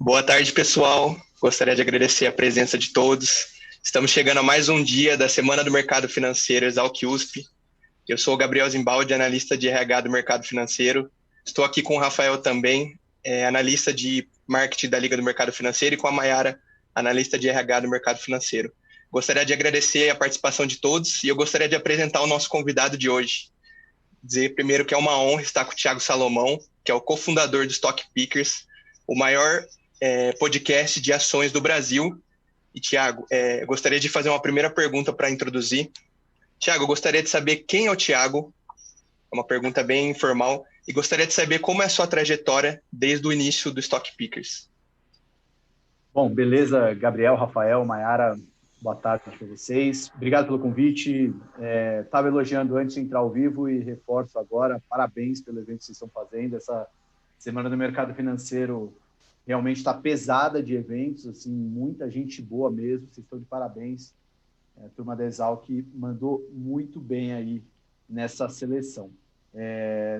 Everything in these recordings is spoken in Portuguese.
Boa tarde, pessoal. Gostaria de agradecer a presença de todos. Estamos chegando a mais um dia da Semana do Mercado Financeiro Exalc USP. Eu sou o Gabriel Zimbaldi, analista de RH do Mercado Financeiro. Estou aqui com o Rafael também, analista de marketing da Liga do Mercado Financeiro, e com a Mayara, analista de RH do Mercado Financeiro. Gostaria de agradecer a participação de todos e eu gostaria de apresentar o nosso convidado de hoje. Dizer primeiro que é uma honra estar com o Thiago Salomão, que é o cofundador do Stock Pickers, o maior podcast de ações do Brasil. E, Thiago, gostaria de fazer uma primeira pergunta para introduzir. Thiago, eu gostaria de saber quem é o Thiago, é uma pergunta bem informal, e gostaria de saber como é a sua trajetória desde o início do Stock Pickers. Bom, beleza, Gabriel, Rafael, Mayara, boa tarde para vocês. Obrigado pelo convite. Estava elogiando antes de entrar ao vivo e reforço agora. Parabéns pelo evento que vocês estão fazendo. Essa Semana do Mercado Financeiro realmente está pesada de eventos, assim, muita gente boa mesmo. Vocês estão de parabéns. A turma da Exalc mandou muito bem aí nessa seleção.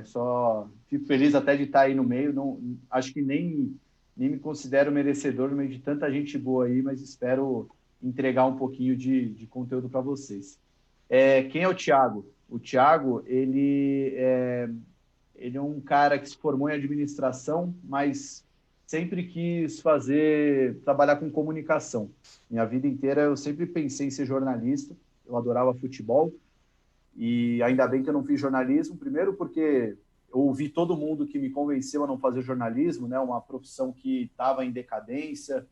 Só fico feliz até de estar aí no meio. Não, acho que nem me considero merecedor no meio de tanta gente boa aí, mas espero entregar um pouquinho de conteúdo para vocês. Quem é o Thiago? O Thiago, ele é um cara que se formou em administração, mas sempre quis trabalhar com comunicação. Minha vida inteira eu sempre pensei em ser jornalista, eu adorava futebol, e ainda bem que eu não fiz jornalismo, primeiro porque eu ouvi todo mundo que me convenceu a não fazer jornalismo, né, uma profissão que estava em decadência,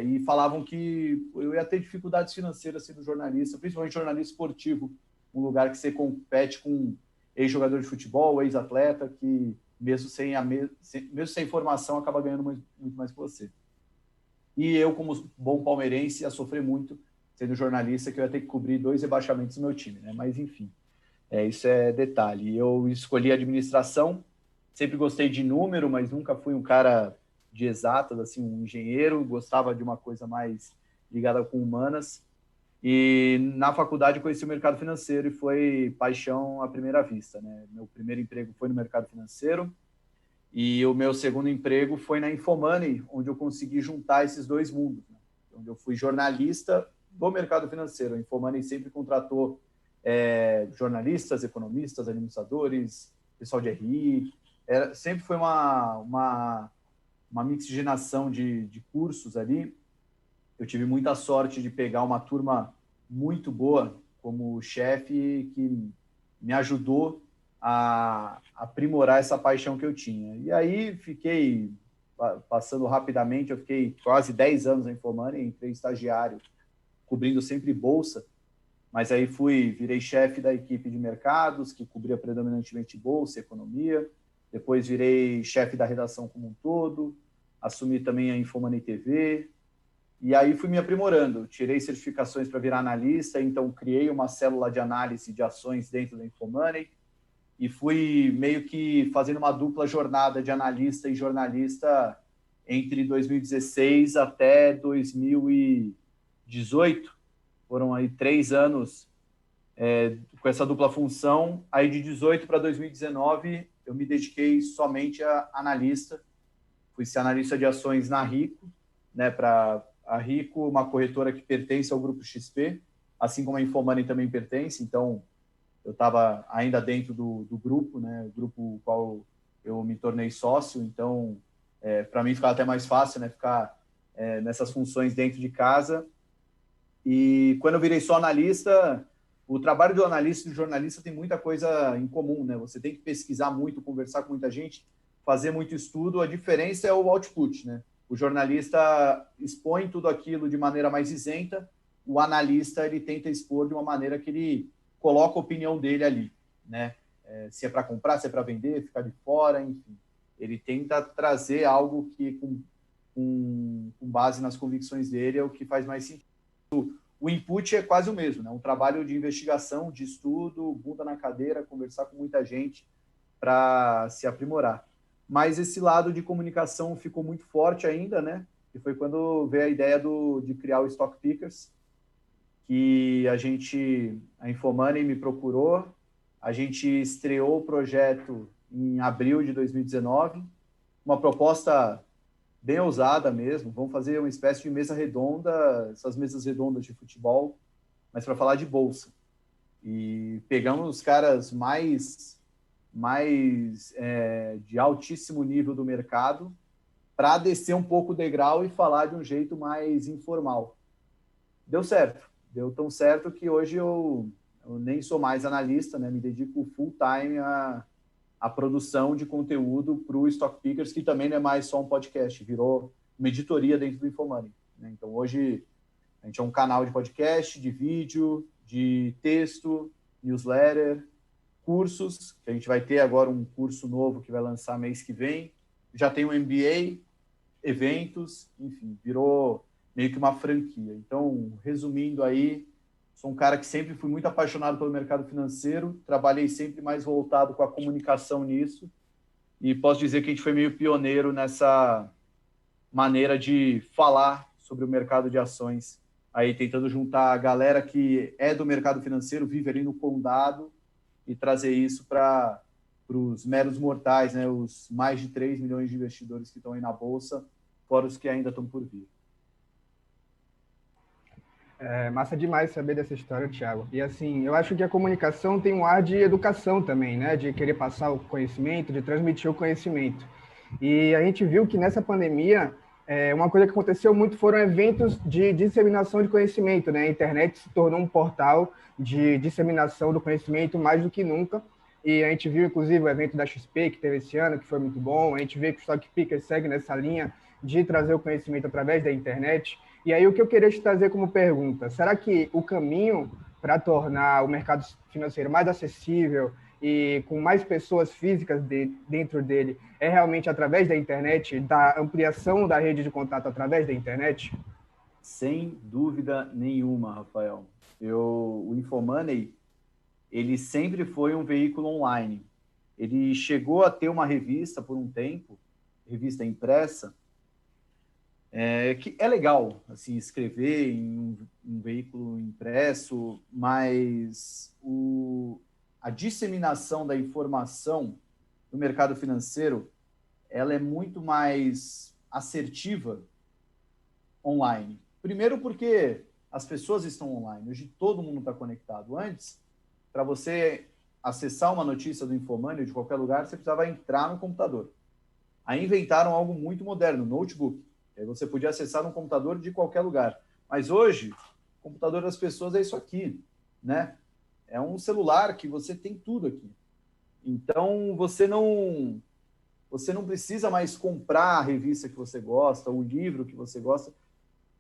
e falavam que eu ia ter dificuldades financeiras sendo jornalista, principalmente jornalista esportivo, um lugar que você compete com ex-jogador de futebol, ex-atleta, que mesmo sem formação acaba ganhando muito mais que você. E eu, como bom palmeirense, ia sofrer muito sendo jornalista, que eu ia ter que cobrir 2 rebaixamentos do meu time, né? Mas, enfim, isso é detalhe. Eu escolhi administração, sempre gostei de número, mas nunca fui um cara de exatas, assim, um engenheiro, gostava de uma coisa mais ligada com humanas. E na faculdade conheci o mercado financeiro e foi paixão à primeira vista, né? Meu primeiro emprego foi no mercado financeiro e o meu segundo emprego foi na Infomoney, onde eu consegui juntar esses dois mundos, né? Onde eu fui jornalista do mercado financeiro. A Infomoney sempre contratou jornalistas, economistas, administradores, pessoal de RI. Sempre foi uma mixigenação de cursos ali. Eu tive muita sorte de pegar uma turma muito boa como chefe que me ajudou a aprimorar essa paixão que eu tinha. E aí fiquei, passando rapidamente, eu fiquei quase 10 anos na Infomoney, entrei estagiário, cobrindo sempre bolsa, mas aí virei chefe da equipe de mercados, que cobria predominantemente bolsa e economia, depois virei chefe da redação como um todo, assumi também a Infomoney TV, e aí fui me aprimorando, tirei certificações para virar analista, então criei uma célula de análise de ações dentro da Infomoney e fui meio que fazendo uma dupla jornada de analista e jornalista entre 2016 até 2018. Foram aí 3 anos com essa dupla função. Aí de 18 para 2019 eu me dediquei somente a analista. Fui ser analista de ações na Rico, né, para a Rico, uma corretora que pertence ao Grupo XP, assim como a Infomoney também pertence, então eu estava ainda dentro do grupo, né, o grupo qual eu me tornei sócio, então para mim ficava até mais fácil, né, ficar nessas funções dentro de casa. E quando eu virei só analista, o trabalho do analista e do jornalista tem muita coisa em comum, né? Você tem que pesquisar muito, conversar com muita gente, fazer muito estudo. A diferença é o output, né? O jornalista expõe tudo aquilo de maneira mais isenta, o analista ele tenta expor de uma maneira que ele coloca a opinião dele ali, né? Se é para comprar, se é para vender, ficar de fora, enfim. Ele tenta trazer algo que, com base nas convicções dele, é o que faz mais sentido. O input é quase o mesmo, né? Um trabalho de investigação, de estudo, bunda na cadeira, conversar com muita gente para se aprimorar. Mas esse lado de comunicação ficou muito forte ainda, né? E foi quando veio a ideia de criar o Stock Pickers, que a Infomoney me procurou, a gente estreou o projeto em abril de 2019, uma proposta bem ousada mesmo. Vamos fazer uma espécie de mesa redonda, essas mesas redondas de futebol, mas para falar de bolsa. E pegamos os caras mais de altíssimo nível do mercado para descer um pouco o degrau e falar de um jeito mais informal. Deu certo. Deu tão certo que hoje eu nem sou mais analista, né? Me dedico full time a produção de conteúdo para o Stock Pickers, que também não é mais só um podcast, virou uma editoria dentro do InfoMoney, né? Então, hoje, a gente é um canal de podcast, de vídeo, de texto, newsletter, cursos, que a gente vai ter agora um curso novo que vai lançar mês que vem, já tem um MBA, eventos, enfim, virou meio que uma franquia. Então, resumindo aí, sou um cara que sempre fui muito apaixonado pelo mercado financeiro, trabalhei sempre mais voltado com a comunicação nisso, e posso dizer que a gente foi meio pioneiro nessa maneira de falar sobre o mercado de ações, aí tentando juntar a galera que é do mercado financeiro, vive ali no condado, e trazer isso para os meros mortais, né? Os mais de 3 milhões de investidores que estão aí na Bolsa, fora os que ainda estão por vir. É massa demais saber dessa história, Thiago. E assim, eu acho que a comunicação tem um ar de educação também, né? De querer passar o conhecimento, de transmitir o conhecimento. E a gente viu que nessa pandemia, uma coisa que aconteceu muito foram eventos de disseminação de conhecimento, né? A internet se tornou um portal de disseminação do conhecimento mais do que nunca. E a gente viu, inclusive, o evento da XP que teve esse ano, que foi muito bom. A gente vê que o Stock Picker segue nessa linha de trazer o conhecimento através da internet. E aí o que eu queria te trazer como pergunta, será que o caminho para tornar o mercado financeiro mais acessível e com mais pessoas físicas dentro dele é realmente através da internet, da ampliação da rede de contato através da internet? Sem dúvida nenhuma, Rafael. O InfoMoney, ele sempre foi um veículo online. Ele chegou a ter uma revista por um tempo, revista impressa, que é legal assim, escrever em um veículo impresso, mas a disseminação da informação no mercado financeiro ela é muito mais assertiva online. Primeiro porque as pessoas estão online, hoje todo mundo está conectado. Antes, para você acessar uma notícia do InfoMoney ou de qualquer lugar, você precisava entrar no computador. Aí inventaram algo muito moderno, notebook. Aí você podia acessar um computador de qualquer lugar. Mas hoje, o computador das pessoas é isso aqui, né? É um celular que você tem tudo aqui. Então, você não precisa mais comprar a revista que você gosta, o livro que você gosta,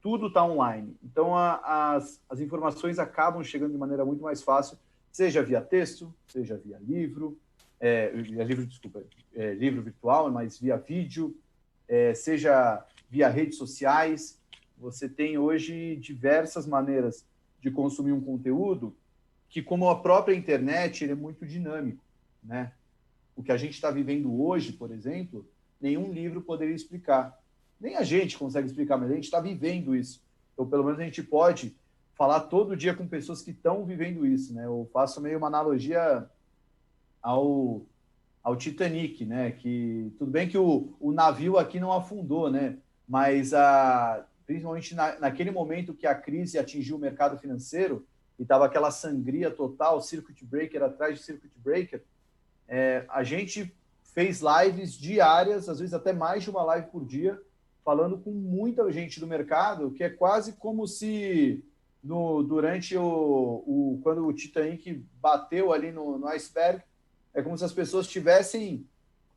tudo está online. Então, as informações acabam chegando de maneira muito mais fácil, seja via texto, seja via livro, livro virtual, mas via vídeo, seja via redes sociais. Você tem hoje diversas maneiras de consumir um conteúdo que, como a própria internet, ele é muito dinâmico, né? O que a gente está vivendo hoje, por exemplo, nenhum livro poderia explicar. Nem a gente consegue explicar, mas a gente está vivendo isso. Então, pelo menos a gente pode falar todo dia com pessoas que estão vivendo isso, né? Eu faço meio uma analogia ao Titanic, né? Que tudo bem que o navio aqui não afundou, né? Mas principalmente naquele momento que a crise atingiu o mercado financeiro e estava aquela sangria total, circuit breaker atrás de circuit breaker, a gente fez lives diárias, às vezes até mais de uma live por dia, falando com muita gente do mercado, que é quase como se durante quando o Titanic bateu ali no iceberg, é como se as pessoas estivessem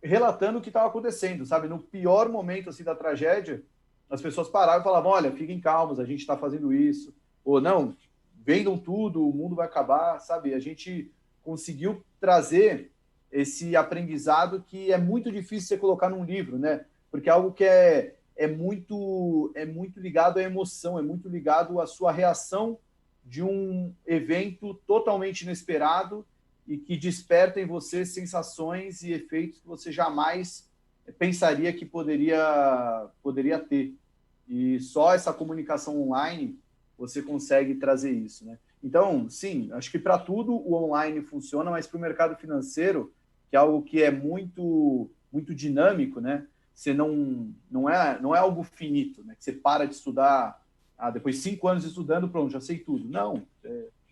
relatando o que estava acontecendo, sabe? No pior momento assim, da tragédia, as pessoas paravam e falavam, olha, fiquem calmos, a gente está fazendo isso. Ou não, vendam tudo, o mundo vai acabar, sabe? A gente conseguiu trazer esse aprendizado que é muito difícil você colocar num livro, né? Porque é algo que é muito ligado à emoção, é muito ligado à sua reação de um evento totalmente inesperado e que desperta em você sensações e efeitos que você jamais pensaria que poderia ter. E só essa comunicação online você consegue trazer isso, né? Então, sim, acho que para tudo o online funciona, mas para o mercado financeiro, que é algo que é muito, muito dinâmico, né? você não é algo finito, né? Que você para de estudar, depois de 5 anos estudando, pronto, já sei tudo. Não,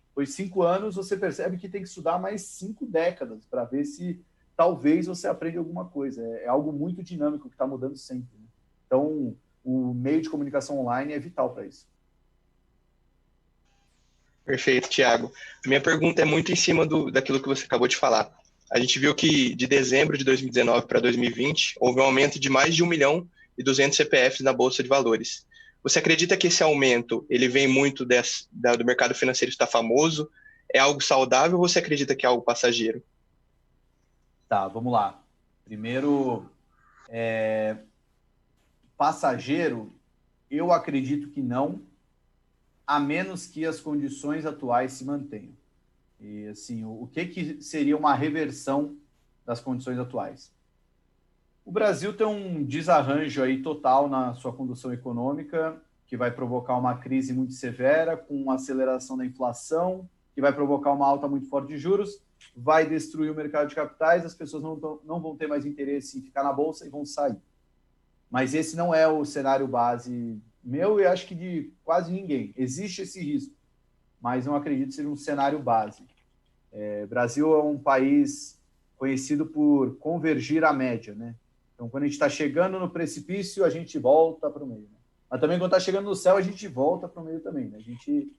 depois de 5 anos você percebe que tem que estudar mais 5 décadas para ver se talvez você aprende alguma coisa. É algo muito dinâmico que está mudando sempre, né? Então, o meio de comunicação online é vital para isso. Perfeito, Thiago. A minha pergunta é muito em cima daquilo que você acabou de falar. A gente viu que de dezembro de 2019 para 2020 houve um aumento de mais de 1.200.000 CPFs na Bolsa de Valores. Você acredita que esse aumento ele vem muito do mercado financeiro estar famoso? É algo saudável ou você acredita que é algo passageiro? Tá, vamos lá. Primeiro, passageiro, eu acredito que não, a menos que as condições atuais se mantenham. E, assim, o que seria uma reversão das condições atuais? O Brasil tem um desarranjo aí total na sua condução econômica, que vai provocar uma crise muito severa, com uma aceleração da inflação, que vai provocar uma alta muito forte de juros, vai destruir o mercado de capitais, as pessoas não vão ter mais interesse em ficar na Bolsa e vão sair. Mas esse não é o cenário base meu e acho que de quase ninguém. Existe esse risco, mas não acredito ser um cenário base. O Brasil é um país conhecido por convergir à média, né? Então, quando a gente está chegando no precipício, a gente volta para o meio, né? Mas também quando está chegando no céu, a gente volta para o meio também, né? A gente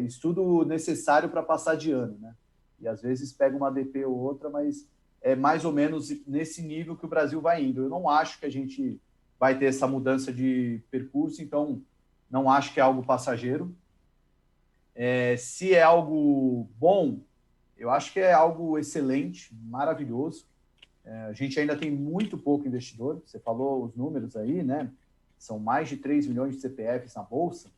estuda o necessário para passar de ano, né? E às vezes pega uma DP ou outra, mas é mais ou menos nesse nível que o Brasil vai indo. Eu não acho que a gente vai ter essa mudança de percurso, então não acho que é algo passageiro. Se é algo bom, eu acho que é algo excelente, maravilhoso. A gente ainda tem muito pouco investidor, você falou os números aí, né? São mais de 3 milhões de CPFs na Bolsa.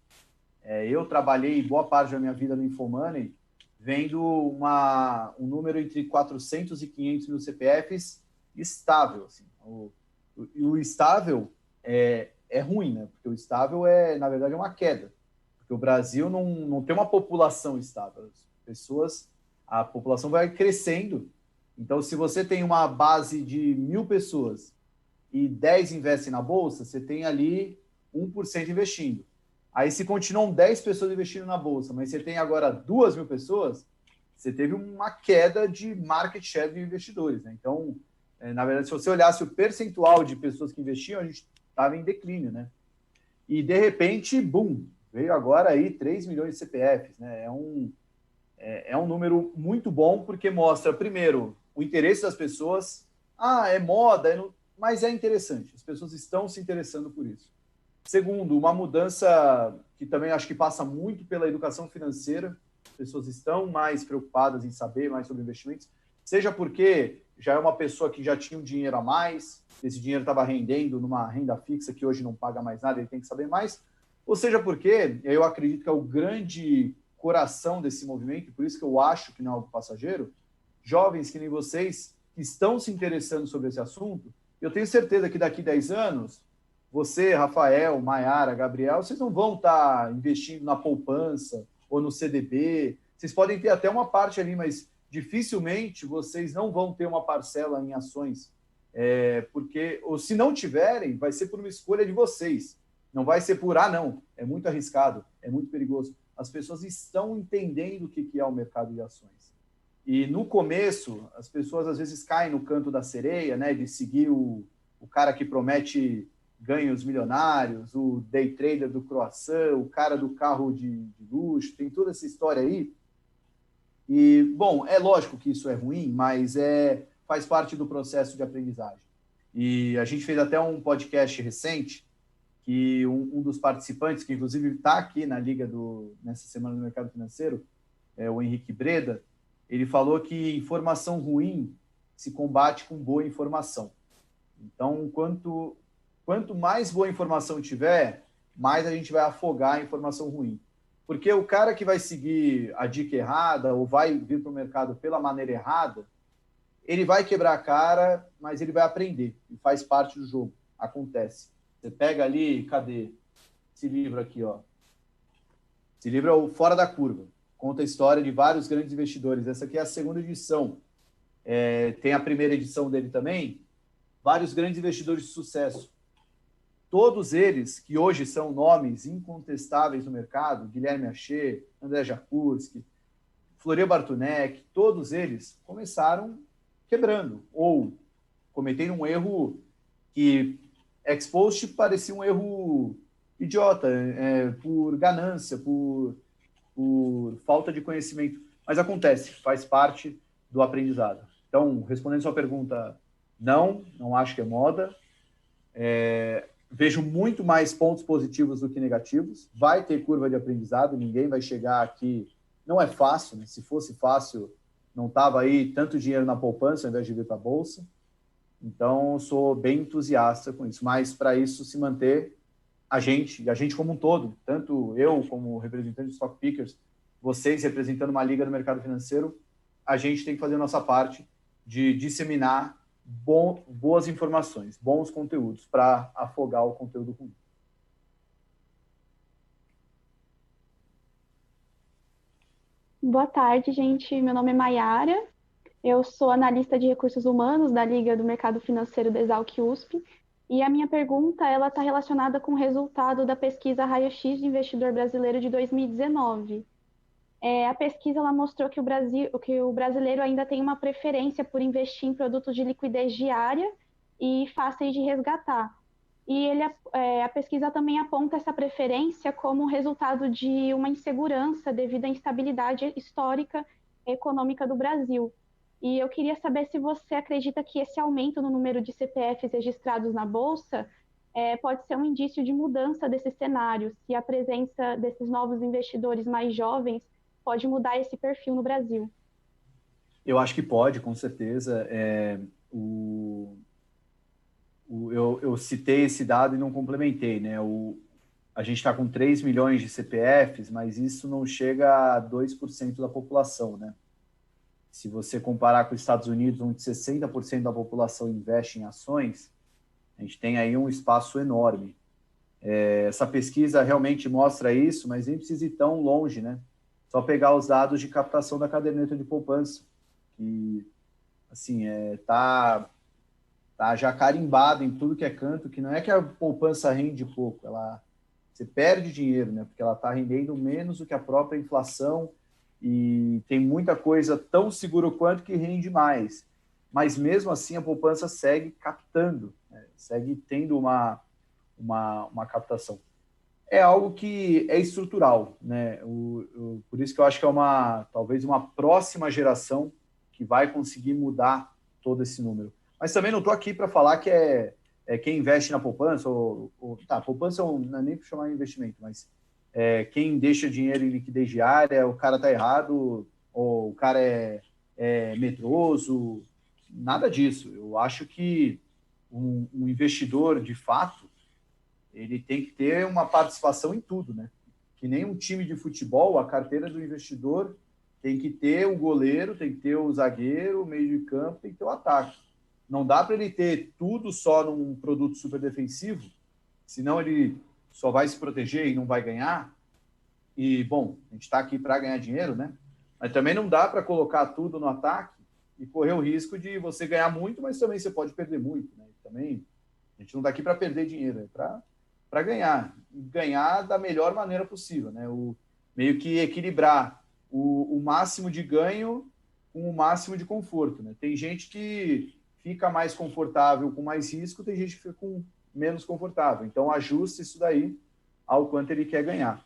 Eu trabalhei boa parte da minha vida no InfoMoney, vendo um número entre 400 e 500 mil CPFs estável. Assim. O estável é ruim, né? Porque o estável na verdade, é uma queda. Porque o Brasil não tem uma população estável. A população vai crescendo. Então, se você tem uma base de 1.000 pessoas e 10 investem na Bolsa, você tem ali 1% investindo. Aí, se continuam 10 pessoas investindo na Bolsa, mas você tem agora 2.000 pessoas, você teve uma queda de market share de investidores, né? Então, na verdade, se você olhasse o percentual de pessoas que investiam, a gente estava em declínio, né? E, de repente, boom, veio agora aí 3 milhões de CPFs, né? É um número muito bom, porque mostra, primeiro, o interesse das pessoas. É moda, mas é interessante. As pessoas estão se interessando por isso. Segundo, uma mudança que também acho que passa muito pela educação financeira. As pessoas estão mais preocupadas em saber mais sobre investimentos, seja porque já é uma pessoa que já tinha um dinheiro a mais, esse dinheiro estava rendendo numa renda fixa que hoje não paga mais nada, ele tem que saber mais, ou seja porque, eu acredito que é o grande coração desse movimento, por isso que eu acho que não é algo passageiro, jovens que nem vocês, que estão se interessando sobre esse assunto, eu tenho certeza que daqui 10 anos, você, Rafael, Maiara, Gabriel, vocês não vão estar investindo na poupança ou no CDB, vocês podem ter até uma parte ali, mas dificilmente vocês não vão ter uma parcela em ações, porque, ou se não tiverem, vai ser por uma escolha de vocês, não vai ser por, não, é muito arriscado, é muito perigoso. As pessoas estão entendendo o que é o mercado de ações. E no começo, as pessoas às vezes caem no canto da sereia, né, de seguir o cara que promete ganhos milionários, o day trader do croissant, o cara do carro de luxo, tem toda essa história aí. E, bom, é lógico que isso é ruim, mas faz parte do processo de aprendizagem. E a gente fez até um podcast recente, que um dos participantes, que inclusive está aqui na Liga nessa Semana do Mercado Financeiro, o Henrique Breda, ele falou que informação ruim se combate com boa informação. Então, quanto mais boa informação tiver, mais a gente vai afogar a informação ruim. Porque o cara que vai seguir a dica errada ou vai vir para o mercado pela maneira errada, ele vai quebrar a cara, mas ele vai aprender. E faz parte do jogo. Acontece. Você pega ali, cadê? Esse livro aqui, ó. Esse livro é o Fora da Curva. Conta a história de vários grandes investidores. Essa aqui é a segunda edição. Tem a primeira edição dele também. vários grandes investidores de sucesso. Todos eles, que hoje são nomes incontestáveis no mercado, Guilherme Achê, André Jakurski, Floria Bartunek, todos eles começaram quebrando ou cometendo um erro que ex-post parecia um erro idiota, por ganância, por falta de conhecimento. Mas acontece, faz parte do aprendizado. Então, respondendo sua pergunta, não acho que é moda. Vejo muito mais pontos positivos do que negativos. Vai ter curva de aprendizado, ninguém vai chegar aqui. Não é fácil, né? Se fosse fácil, não estava aí tanto dinheiro na poupança ao invés de vir para a Bolsa. Então, sou bem entusiasta com isso. Mas, para isso se manter, a gente como um todo, tanto eu como representante de Stock Pickers, vocês representando uma liga no mercado financeiro, a gente tem que fazer a nossa parte de disseminar boas informações, bons conteúdos, para afogar o conteúdo ruim. Boa tarde, gente. Meu nome é Maiara. Eu sou analista de recursos humanos da Liga do Mercado Financeiro da Exalc USP. E a minha pergunta está relacionada com o resultado da pesquisa Raio-X de Investidor Brasileiro de 2019. A pesquisa ela mostrou que o brasileiro ainda tem uma preferência por investir em produtos de liquidez diária e fáceis de resgatar. E a pesquisa também aponta essa preferência como resultado de uma insegurança devido à instabilidade histórica e econômica do Brasil. E eu queria saber se você acredita que esse aumento no número de CPFs registrados na Bolsa pode ser um indício de mudança desse cenário, se a presença desses novos investidores mais jovens pode mudar esse perfil no Brasil. Eu acho que pode, com certeza. Eu citei esse dado e não complementei, né? A gente está com 3 milhões de CPFs, mas isso não chega a 2% da população, né? Se você comparar com os Estados Unidos, onde 60% da população investe em ações, a gente tem aí um espaço enorme. Essa pesquisa realmente mostra isso, mas nem precisa ir tão longe, né? Só pegar os dados de captação da caderneta de poupança, que, assim, tá já carimbado em tudo que é canto, que não é que a poupança rende pouco, você perde dinheiro, né? Porque ela está rendendo menos do que a própria inflação, e tem muita coisa tão seguro quanto que rende mais. Mas mesmo assim a poupança segue captando, né? Segue tendo uma captação. É algo que é estrutural, né? Por isso que eu acho que talvez uma próxima geração que vai conseguir mudar todo esse número. Mas também não estou aqui para falar que quem investe na poupança, poupança não é nem para chamar de investimento, mas quem deixa dinheiro em liquidez diária, o cara está errado, ou o cara é medroso, nada disso. Eu acho que um investidor, de fato, ele tem que ter uma participação em tudo, né? Que nem um time de futebol, a carteira do investidor tem que ter o goleiro, tem que ter o zagueiro, o meio de campo, tem que ter o ataque. Não dá para ele ter tudo só num produto super defensivo, senão ele só vai se proteger e não vai ganhar. E, bom, a gente está aqui para ganhar dinheiro, né? Mas também não dá para colocar tudo no ataque e correr o risco de você ganhar muito, mas também você pode perder muito, né? Também a gente não está aqui para perder dinheiro, é para ganhar. E ganhar da melhor maneira possível, né? Meio que equilibrar o máximo de ganho com o máximo de conforto, né? Tem gente que fica mais confortável com mais risco, tem gente que fica com menos confortável. Então, ajuste isso daí ao quanto ele quer ganhar.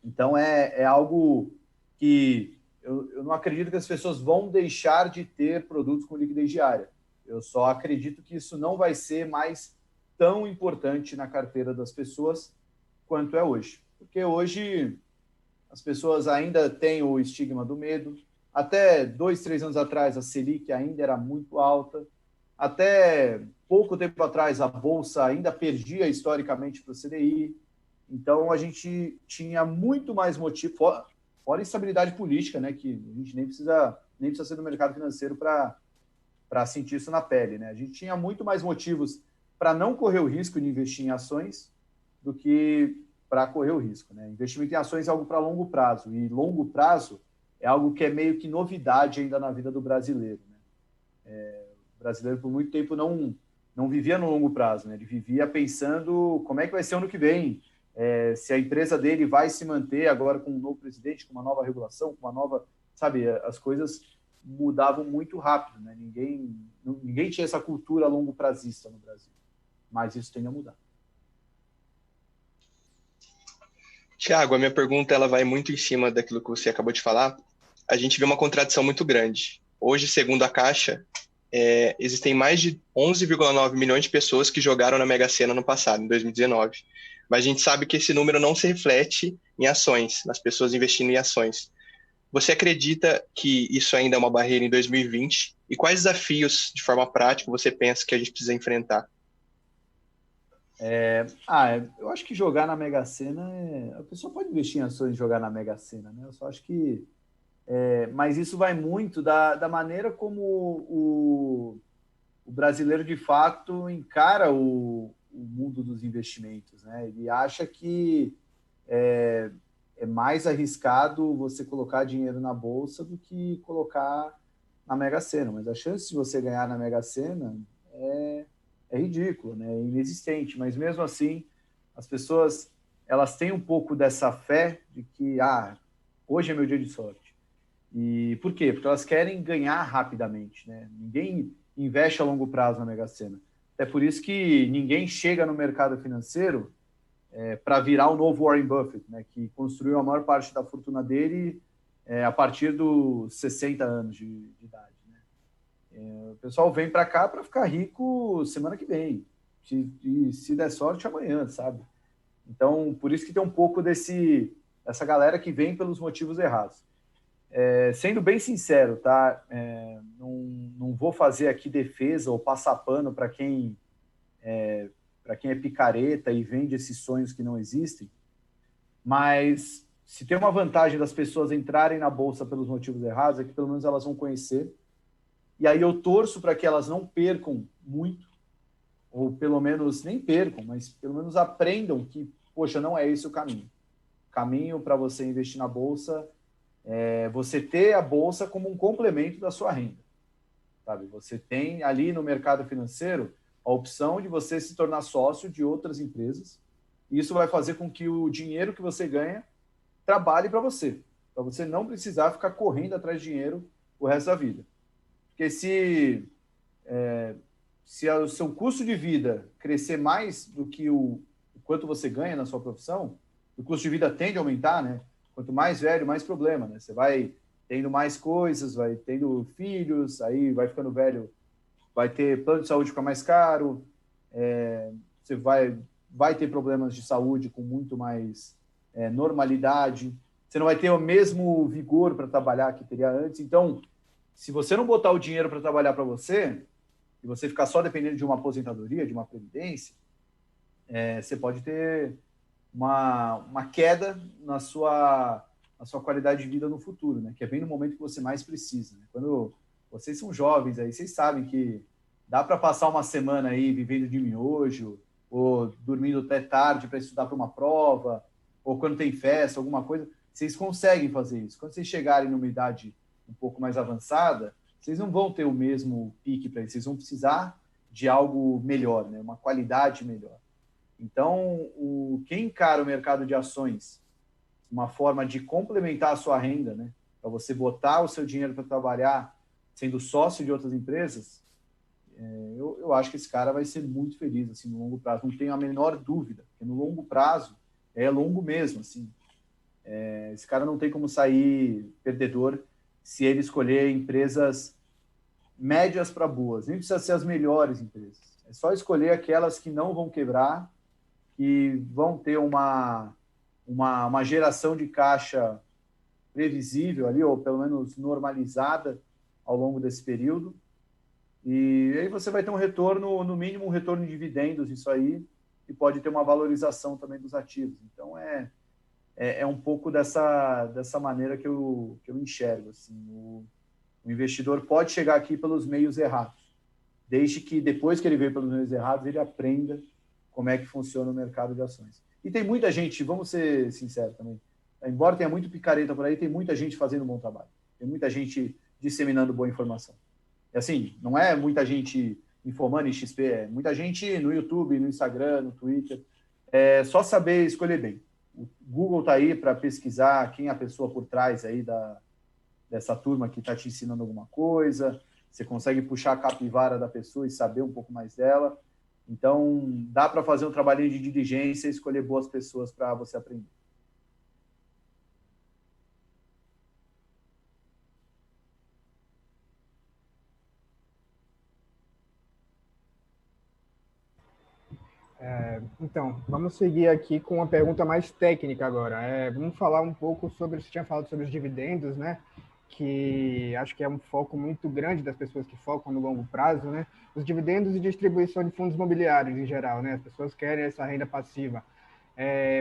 Então, é algo que eu não acredito que as pessoas vão deixar de ter produtos com liquidez diária. Eu só acredito que isso não vai ser mais tão importante na carteira das pessoas quanto é hoje. Porque hoje as pessoas ainda têm o estigma do medo. Até 2, 3 anos atrás, a Selic ainda era muito alta. Até pouco tempo atrás, a Bolsa ainda perdia historicamente para o CDI. Então, a gente tinha muito mais motivo, fora a instabilidade política, né, que a gente nem precisa ser do mercado financeiro para sentir isso na pele, né? A gente tinha muito mais motivos para não correr o risco de investir em ações do que para correr o risco, né? Investimento em ações é algo para longo prazo, e longo prazo é algo que é meio que novidade ainda na vida do brasileiro, né? O brasileiro, por muito tempo, não vivia no longo prazo, né? Ele vivia pensando como é que vai ser o ano que vem, se a empresa dele vai se manter agora com um novo presidente, com uma nova regulação, com uma nova, sabe, as coisas mudavam muito rápido, né? Ninguém tinha essa cultura longo prazista no Brasil, mas isso tende a mudar. Tiago, a minha pergunta ela vai muito em cima daquilo que você acabou de falar. A gente vê uma contradição muito grande. Hoje, segundo a Caixa, existem mais de 11,9 milhões de pessoas que jogaram na Mega Sena no passado, em 2019. Mas a gente sabe que esse número não se reflete em ações, nas pessoas investindo em ações. Você acredita que isso ainda é uma barreira em 2020? E quais desafios, de forma prática, você pensa que a gente precisa enfrentar? Eu acho que jogar na Mega Sena, a pessoa pode investir em ações e jogar na Mega Sena, né? Eu só acho que mas isso vai muito da maneira como o brasileiro, de fato, encara o mundo dos investimentos, né? Ele acha que é mais arriscado você colocar dinheiro na bolsa do que colocar na Mega Sena. Mas a chance de você ganhar na Mega Sena é ridícula, né? É inexistente. Mas mesmo assim, as pessoas elas têm um pouco dessa fé de que hoje é meu dia de sorte. E por quê? Porque elas querem ganhar rapidamente, né? Ninguém investe a longo prazo na Mega Sena. É por isso que ninguém chega no mercado financeiro para virar o novo Warren Buffett, né? Que construiu a maior parte da fortuna dele a partir dos 60 anos de idade. Né? O pessoal vem para cá para ficar rico semana que vem. E se der sorte, amanhã, sabe? Então, por isso que tem um pouco dessa galera que vem pelos motivos errados. Sendo bem sincero, tá? Não vou fazer aqui defesa ou passar pano para quem é picareta e vende esses sonhos que não existem, mas se tem uma vantagem das pessoas entrarem na bolsa pelos motivos errados, é que pelo menos elas vão conhecer, e aí eu torço para que elas não percam muito, ou pelo menos nem percam, mas pelo menos aprendam que, poxa, não é esse o caminho. O caminho para você investir na bolsa você ter a bolsa como um complemento da sua renda, sabe? Você tem ali no mercado financeiro a opção de você se tornar sócio de outras empresas, e isso vai fazer com que o dinheiro que você ganha trabalhe para você não precisar ficar correndo atrás de dinheiro o resto da vida. Porque se o seu custo de vida crescer mais do que o quanto você ganha na sua profissão, o custo de vida tende a aumentar, né? Quanto mais velho, mais problema, né? Você vai tendo mais coisas, vai tendo filhos, aí vai ficando velho, vai ter plano de saúde ficar mais caro, você vai ter problemas de saúde com muito mais normalidade, você não vai ter o mesmo vigor para trabalhar que teria antes. Então, se você não botar o dinheiro para trabalhar para você, e você ficar só dependendo de uma aposentadoria, de uma previdência, você pode ter uma queda na sua qualidade de vida no futuro, né? Que é bem no momento que você mais precisa. Né? Quando vocês são jovens, aí vocês sabem que dá para passar uma semana aí vivendo de miojo, ou dormindo até tarde para estudar para uma prova, ou quando tem festa, alguma coisa, vocês conseguem fazer isso. Quando vocês chegarem numa idade um pouco mais avançada, vocês não vão ter o mesmo pique para isso, vocês vão precisar de algo melhor, né? Uma qualidade melhor. Então, quem encara o mercado de ações uma forma de complementar a sua renda, né, para você botar o seu dinheiro para trabalhar sendo sócio de outras empresas, eu acho que esse cara vai ser muito feliz assim, no longo prazo, não tenho a menor dúvida, porque no longo prazo é longo mesmo. Assim. Esse cara não tem como sair perdedor se ele escolher empresas médias para boas, nem precisa ser as melhores empresas, é só escolher aquelas que não vão quebrar, que vão ter uma geração de caixa previsível ali, ou pelo menos normalizada ao longo desse período. E aí você vai ter um retorno, no mínimo um retorno de dividendos, isso aí, e pode ter uma valorização também dos ativos. Então, é um pouco dessa maneira que eu enxergo. Assim. O investidor pode chegar aqui pelos meios errados, desde que depois que ele veio pelos meios errados, ele aprenda como é que funciona o mercado de ações. E tem muita gente, vamos ser sinceros também, embora tenha muito picareta por aí, tem muita gente fazendo um bom trabalho. Tem muita gente disseminando boa informação. E assim, não é muita gente Infomoney XP, muita gente no YouTube, no Instagram, no Twitter. É só saber escolher bem. O Google está aí para pesquisar quem é a pessoa por trás aí dessa turma que está te ensinando alguma coisa. Você consegue puxar a capivara da pessoa e saber um pouco mais dela. Então, dá para fazer um trabalhinho de diligência e escolher boas pessoas para você aprender. Então, vamos seguir aqui com uma pergunta mais técnica agora. Vamos falar um pouco sobre, você tinha falado sobre os dividendos, né? Que acho que é um foco muito grande das pessoas que focam no longo prazo, né? Os dividendos e distribuição de fundos imobiliários em geral, né? As pessoas querem essa renda passiva.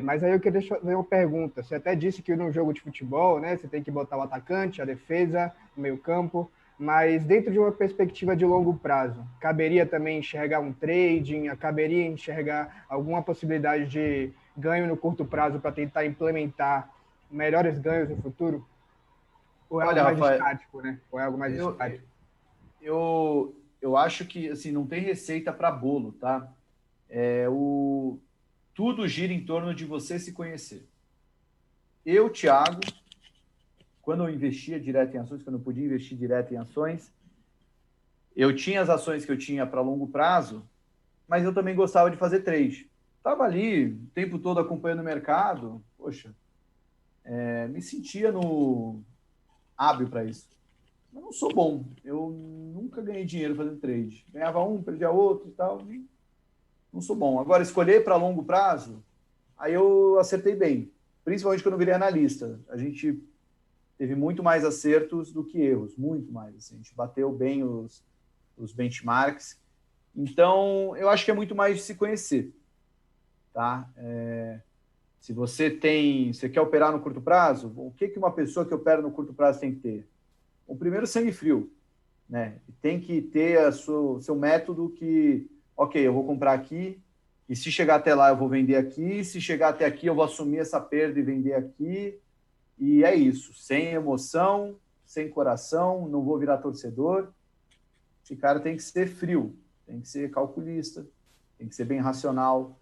Mas aí eu queria fazer uma pergunta. Você até disse que no jogo de futebol, né, você tem que botar o atacante, a defesa, o meio-campo, mas dentro de uma perspectiva de longo prazo, caberia também enxergar um trading, caberia enxergar alguma possibilidade de ganho no curto prazo para tentar implementar melhores ganhos no futuro? Ou é algo Olha, mais Rafael, estático, né? Ou é algo mais estático? eu acho que assim, não tem receita para bolo, tá? Tudo gira em torno de você se conhecer. Eu, Thiago, quando eu investia direto em ações, quando eu podia investir direto em ações, eu tinha as ações que eu tinha para longo prazo, mas eu também gostava de fazer trade. Estava ali o tempo todo acompanhando o mercado, poxa, me sentia no hábil para isso. Mas não sou bom, eu nunca ganhei dinheiro fazendo trade. Ganhava um, perdia outro e tal, não sou bom. Agora, escolher para longo prazo, aí eu acertei bem, principalmente quando eu virei analista. A gente teve muito mais acertos do que erros, muito mais. Assim, a gente bateu bem os benchmarks. Então, eu acho que é muito mais de se conhecer. Tá? Se você quer operar no curto prazo, o que uma pessoa que opera no curto prazo tem que ter? O primeiro, sangue frio. Né? Tem que ter seu método que, ok, eu vou comprar aqui, e se chegar até lá eu vou vender aqui, se chegar até aqui eu vou assumir essa perda e vender aqui, e é isso, sem emoção, sem coração, não vou virar torcedor. Esse cara tem que ser frio, tem que ser calculista, tem que ser bem racional,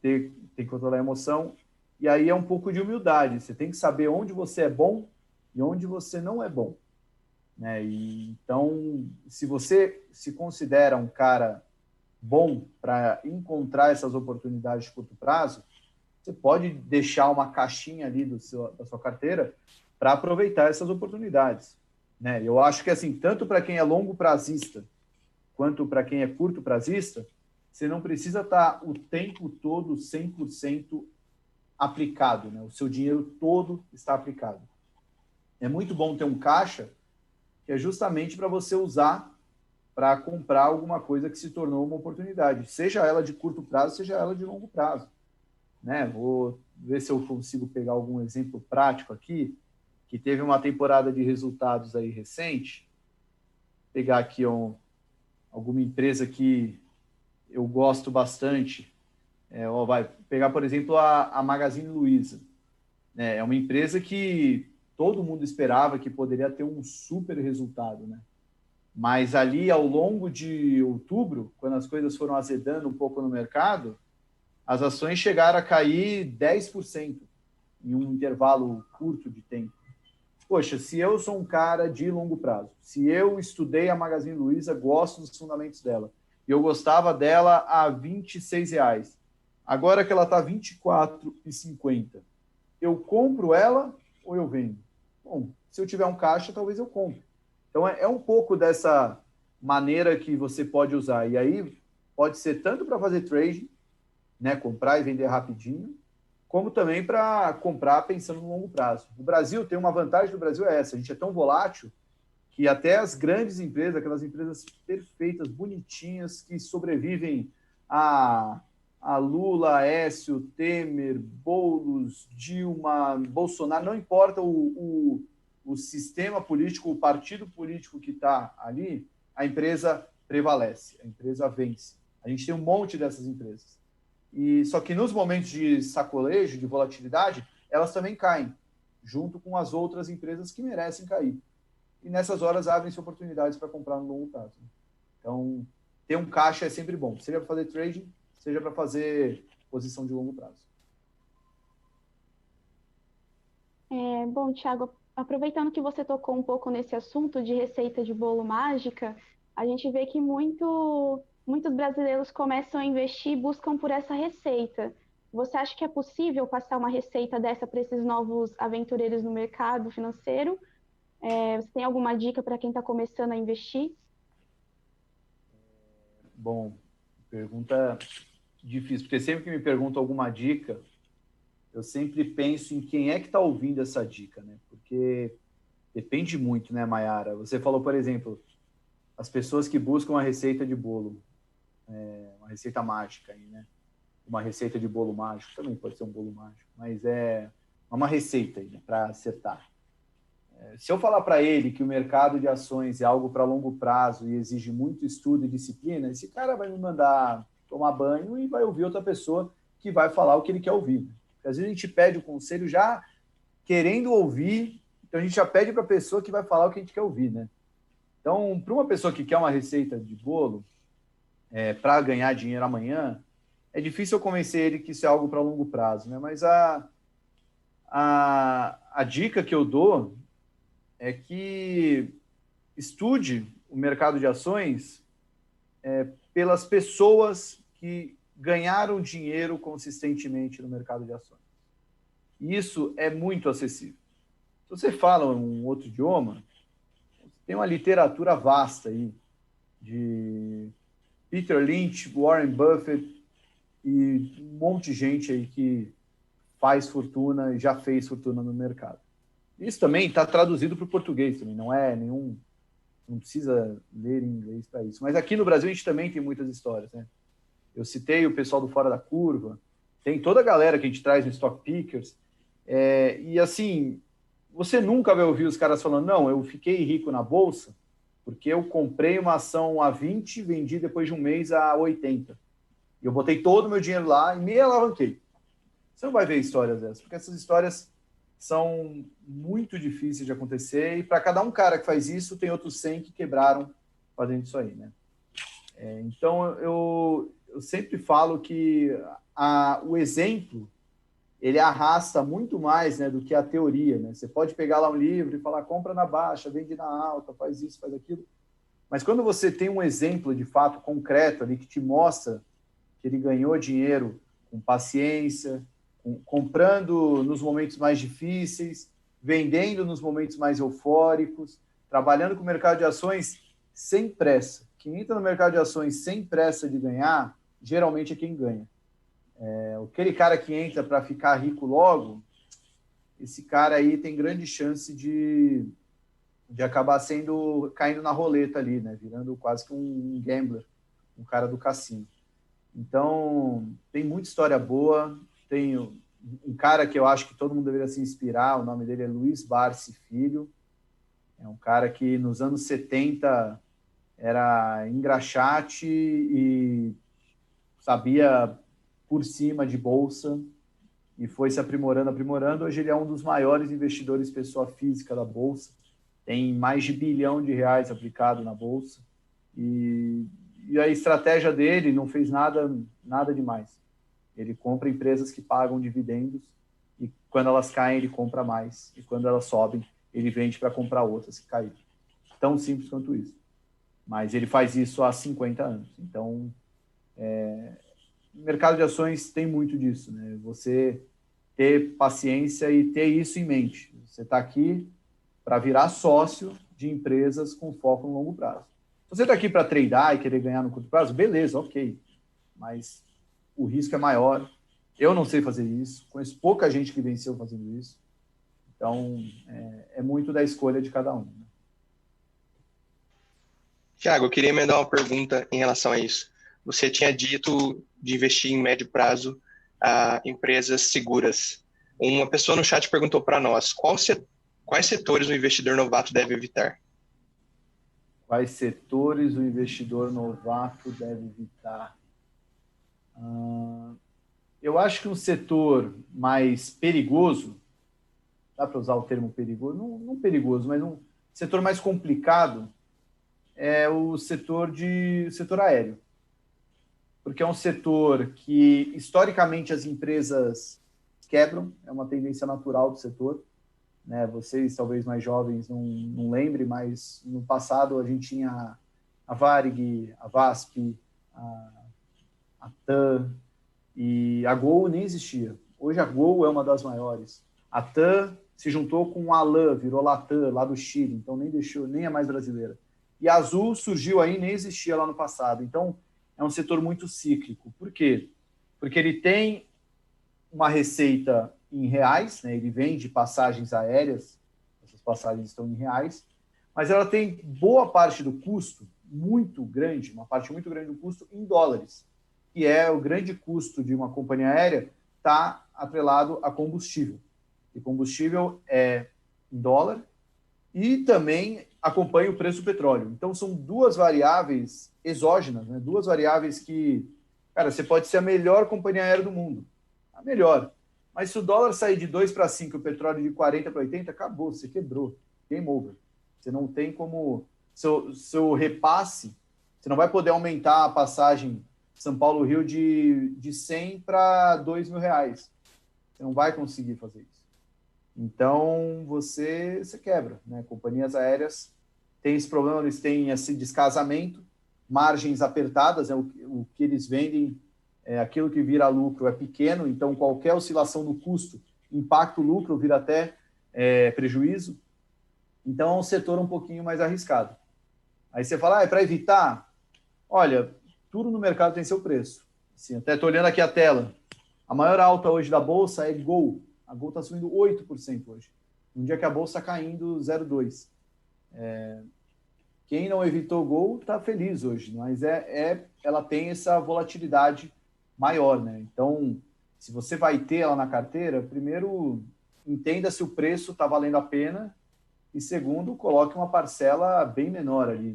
tem que controlar a emoção, e aí é um pouco de humildade, você tem que saber onde você é bom e onde você não é bom. Né? Então, se você se considera um cara bom para encontrar essas oportunidades de curto prazo, você pode deixar uma caixinha ali da sua carteira para aproveitar essas oportunidades. Né? Eu acho que, assim, tanto para quem é longo prazista quanto para quem é curto prazista, você não precisa estar o tempo todo 100% aplicado. Né? O seu dinheiro todo está aplicado. É muito bom ter um caixa que é justamente para você usar para comprar alguma coisa que se tornou uma oportunidade, seja ela de curto prazo, seja ela de longo prazo. Né? Vou ver se eu consigo pegar algum exemplo prático aqui, que teve uma temporada de resultados aí recente. Vou pegar aqui alguma empresa que eu gosto bastante. Vai pegar, por exemplo, a Magazine Luiza. É uma empresa que todo mundo esperava que poderia ter um super resultado, né? Mas ali, ao longo de outubro, quando as coisas foram azedando um pouco no mercado, as ações chegaram a cair 10% em um intervalo curto de tempo. Poxa, se eu sou um cara de longo prazo, se eu estudei a Magazine Luiza, gosto dos fundamentos dela, e eu gostava dela a R$26, agora que ela está R$24,50, eu compro ela ou eu vendo? Bom, se eu tiver um caixa, talvez eu compre. Então, é um pouco dessa maneira que você pode usar. E aí, pode ser tanto para fazer trading, né, comprar e vender rapidinho, como também para comprar pensando no longo prazo. O Brasil tem uma vantagem do Brasil é essa, a gente é tão volátil que até as grandes empresas, aquelas empresas perfeitas, bonitinhas, que sobrevivem a Lula, Aécio, Temer, Boulos, Dilma, Bolsonaro, não importa o sistema político, o partido político que está ali, a empresa prevalece, a empresa vence. A gente tem um monte dessas empresas. Só que nos momentos de sacolejo, de volatilidade, elas também caem, junto com as outras empresas que merecem cair. E nessas horas abrem-se oportunidades para comprar no longo prazo. Então, ter um caixa é sempre bom, seja para fazer trading, seja para fazer posição de longo prazo. Bom, Thiago, aproveitando que você tocou um pouco nesse assunto de receita de bolo mágica, a gente vê que muitos brasileiros começam a investir e buscam por essa receita. Você acha que é possível passar uma receita dessa para esses novos aventureiros no mercado financeiro? Você tem alguma dica para quem está começando a investir? Bom, pergunta difícil, porque sempre que me perguntam alguma dica, eu sempre penso em quem é que está ouvindo essa dica, né? Porque depende muito, né, Mayara? Você falou, por exemplo, as pessoas que buscam a receita de bolo, uma receita mágica aí, né? Uma receita de bolo mágico, também pode ser um bolo mágico, mas é uma receita aí, né, para acertar. Se eu falar para ele que o mercado de ações é algo para longo prazo e exige muito estudo e disciplina, esse cara vai me mandar tomar banho e vai ouvir outra pessoa que vai falar o que ele quer ouvir. Porque às vezes a gente pede o conselho já querendo ouvir, então a gente já pede para a pessoa que vai falar o que a gente quer ouvir, né? Então, para uma pessoa que quer uma receita de bolo para ganhar dinheiro amanhã, é difícil eu convencer ele que isso é algo para longo prazo, né? Mas a dica que eu dou é que estude o mercado de ações pelas pessoas que ganharam dinheiro consistentemente no mercado de ações. Isso é muito acessível. Se você fala um outro idioma, tem uma literatura vasta aí de Peter Lynch, Warren Buffett e um monte de gente aí que faz fortuna e já fez fortuna no mercado. Isso também está traduzido para o português também, não precisa ler em inglês para isso. Mas aqui no Brasil a gente também tem muitas histórias, né? Eu citei o pessoal do Fora da Curva, tem toda a galera que a gente traz no Stock Pickers, e assim, você nunca vai ouvir os caras falando, não, eu fiquei rico na Bolsa porque eu comprei uma ação a 20 e vendi depois de um mês a 80. E eu botei todo o meu dinheiro lá e me alavanquei. Você não vai ver histórias dessas, porque essas histórias são muito difíceis de acontecer e para cada um cara que faz isso, tem outros 100 que quebraram fazendo isso aí, né? Então, eu sempre falo que o exemplo, ele arrasta muito mais, né, do que a teoria, né? Você pode pegar lá um livro e falar, compra na baixa, vende na alta, faz isso, faz aquilo. Mas quando você tem um exemplo, de fato, concreto ali, que te mostra que ele ganhou dinheiro com paciência, comprando nos momentos mais difíceis, vendendo nos momentos mais eufóricos, trabalhando com o mercado de ações sem pressa. Quem entra no mercado de ações sem pressa de ganhar, geralmente é quem ganha. Aquele cara que entra para ficar rico logo, esse cara aí tem grande chance de acabar caindo na roleta ali, né? Virando quase que um gambler, um cara do cassino. Então, tem muita história boa. Tem um cara que eu acho que todo mundo deveria se inspirar, o nome dele é Luiz Barsi Filho. É um cara que nos anos 70 era engraxate e sabia por cima de bolsa e foi se aprimorando. Hoje ele é um dos maiores investidores pessoa física da bolsa. Tem mais de R$ 1 bilhão aplicado na bolsa. E a estratégia dele não fez nada demais. Ele compra empresas que pagam dividendos e quando elas caem, ele compra mais. E quando elas sobem, ele vende para comprar outras que caíram. Tão simples quanto isso. Mas ele faz isso há 50 anos. Então, o mercado de ações tem muito disso, né? Você ter paciência e ter isso em mente. Você está aqui para virar sócio de empresas com foco no longo prazo. Se você está aqui para tradear e querer ganhar no curto prazo, beleza, ok. Mas o risco é maior. Eu não sei fazer isso. Conheço pouca gente que venceu fazendo isso. Então, é muito da escolha de cada um. Né? Tiago, eu queria emendar uma pergunta em relação a isso. Você tinha dito de investir em médio prazo a empresas seguras. Uma pessoa no chat perguntou para nós, quais setores o investidor novato deve evitar? Quais setores o investidor novato deve evitar? Eu acho que um setor mais perigoso, dá para usar o termo perigoso? Não perigoso, mas um setor mais complicado é o setor aéreo. porque é um setor que, historicamente, as empresas quebram, é uma tendência natural do setor, né? Vocês, talvez mais jovens, não lembrem, mas no passado a gente tinha a Varig, a VASP, a TAM, e a Gol nem existia. Hoje a Gol é uma das maiores. A TAM se juntou com a LAN, virou Latam, lá do Chile, então nem é mais brasileira. E a Azul surgiu aí, nem existia lá no passado. Então, é um setor muito cíclico. Por quê? Porque ele tem uma receita em reais, né? Ele vende passagens aéreas, essas passagens estão em reais, mas ela tem boa parte do custo, muito grande, uma parte muito grande do custo em dólares, que é o grande custo de uma companhia aérea, está atrelado a combustível. E combustível é em dólar e também acompanha o preço do petróleo. Então, são duas variáveis exógenas, né? Duas variáveis que, cara, você pode ser a melhor companhia aérea do mundo, a melhor. Mas se o dólar sair de 2 para 5, o petróleo de 40 para 80, acabou, você quebrou. Game over. Você não tem como... Seu repasse, você não vai poder aumentar a passagem São Paulo-Rio de 100 para 2 mil reais. Você não vai conseguir fazer isso. Então, você quebra, né? Companhias aéreas têm esse problema, eles têm esse descasamento, margens apertadas, né? O que eles vendem, aquilo que vira lucro é pequeno, então qualquer oscilação no custo impacta o lucro, vira até prejuízo. Então, é um setor um pouquinho mais arriscado. Aí você fala, é para evitar? Olha, tudo no mercado tem seu preço. Assim, até estou olhando aqui a tela. A maior alta hoje da Bolsa é Gol. A Gol está subindo 8% hoje. Um dia que a Bolsa está caindo 0,2%. Quem não evitou Gol está feliz hoje, mas ela tem essa volatilidade maior, né? Então, se você vai ter ela na carteira, primeiro, entenda se o preço está valendo a pena e, segundo, coloque uma parcela bem menor ali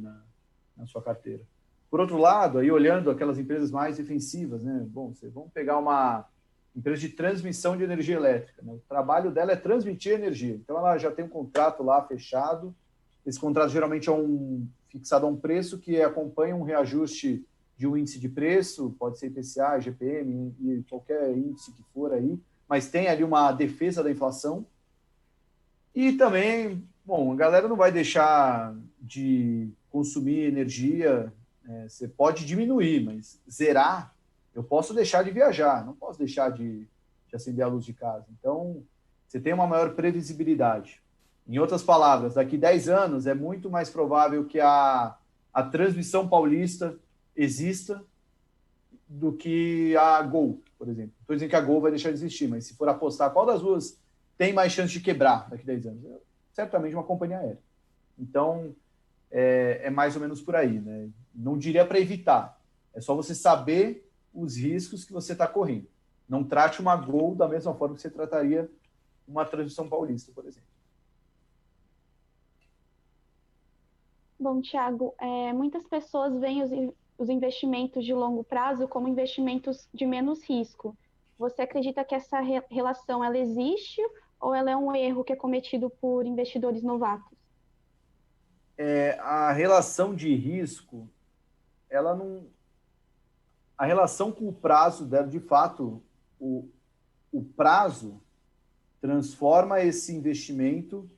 na sua carteira. Por outro lado, aí olhando aquelas empresas mais defensivas, né? Bom, vamos pegar uma empresa de transmissão de energia elétrica, né? O trabalho dela é transmitir energia. Então, ela já tem um contrato lá fechado. Esse contrato geralmente é fixado a um preço que acompanha um reajuste de um índice de preço, pode ser IPCA, GPM e qualquer índice que for aí, mas tem ali uma defesa da inflação. E também, bom, a galera não vai deixar de consumir energia, você pode diminuir, mas zerar, eu posso deixar de viajar, não posso deixar de acender a luz de casa. Então, você tem uma maior previsibilidade. Em outras palavras, daqui 10 anos é muito mais provável que a transmissão paulista exista do que a Gol, por exemplo. Estou dizendo que a Gol vai deixar de existir, mas se for apostar qual das duas tem mais chance de quebrar daqui a 10 anos, certamente uma companhia aérea. Então, é mais ou menos por aí, né? Não diria para evitar, é só você saber os riscos que você está correndo. Não trate uma Gol da mesma forma que você trataria uma transmissão paulista, por exemplo. Bom, Thiago, muitas pessoas veem os investimentos de longo prazo como investimentos de menos risco. Você acredita que essa relação ela existe ou ela é um erro que é cometido por investidores novatos? A relação de risco, ela não... A relação com o prazo dela, de fato, o prazo transforma esse investimento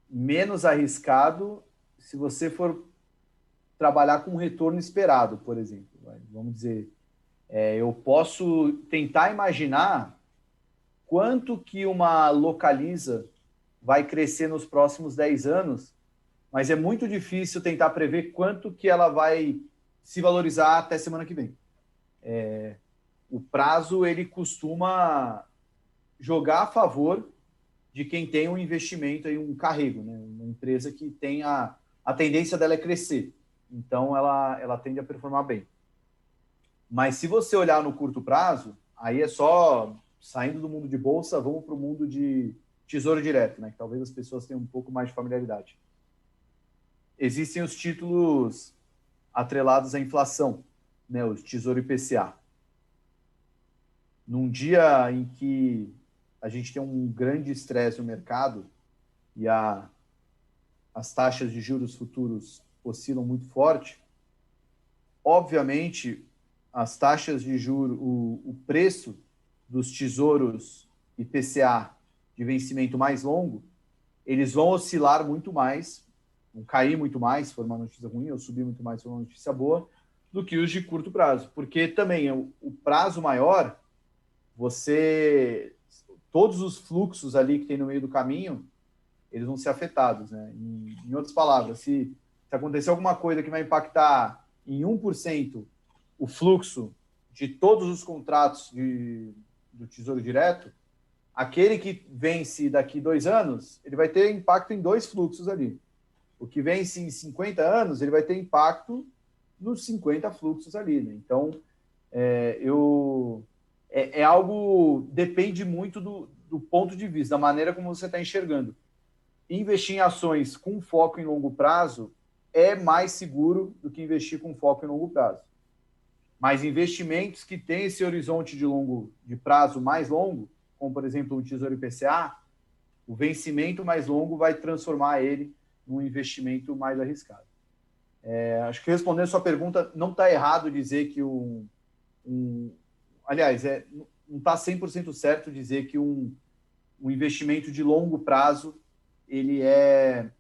menos arriscado se você for trabalhar com um retorno esperado, por exemplo. Vamos dizer, eu posso tentar imaginar quanto que uma Localiza vai crescer nos próximos 10 anos, mas é muito difícil tentar prever quanto que ela vai se valorizar até semana que vem. O prazo, ele costuma jogar a favor de quem tem um investimento, aí, um carrego, né? Uma empresa que tem a tendência dela é crescer. Então, ela tende a performar bem. Mas se você olhar no curto prazo, aí é só saindo do mundo de bolsa, vamos para o mundo de tesouro direto, né? Que talvez as pessoas tenham um pouco mais de familiaridade. Existem os títulos atrelados à inflação, né? O Tesouro IPCA. Num dia em que a gente tem um grande estresse no mercado e as taxas de juros futuros oscilam muito forte, obviamente, as taxas de juros, o preço dos tesouros IPCA de vencimento mais longo, eles vão oscilar muito mais, vão cair muito mais, se for uma notícia ruim, ou subir muito mais, se for uma notícia boa, do que os de curto prazo. Porque também o prazo maior, todos os fluxos ali que tem no meio do caminho, eles vão ser afetados, né? Em outras palavras, se acontecer alguma coisa que vai impactar em 1% o fluxo de todos os contratos do Tesouro Direto, aquele que vence daqui 2 anos, ele vai ter impacto em 2 fluxos ali. O que vence em 50 anos, ele vai ter impacto nos 50 fluxos ali, né? Então, algo, depende muito do ponto de vista, da maneira como você está enxergando. Investir em ações com foco em longo prazo é mais seguro do que investir com foco em longo prazo. Mas investimentos que têm esse horizonte de prazo mais longo, como, por exemplo, o Tesouro IPCA, o vencimento mais longo vai transformar ele num investimento mais arriscado. Acho que respondendo a sua pergunta, não está errado dizer que aliás, não está 100% certo dizer que um investimento de longo prazo ele é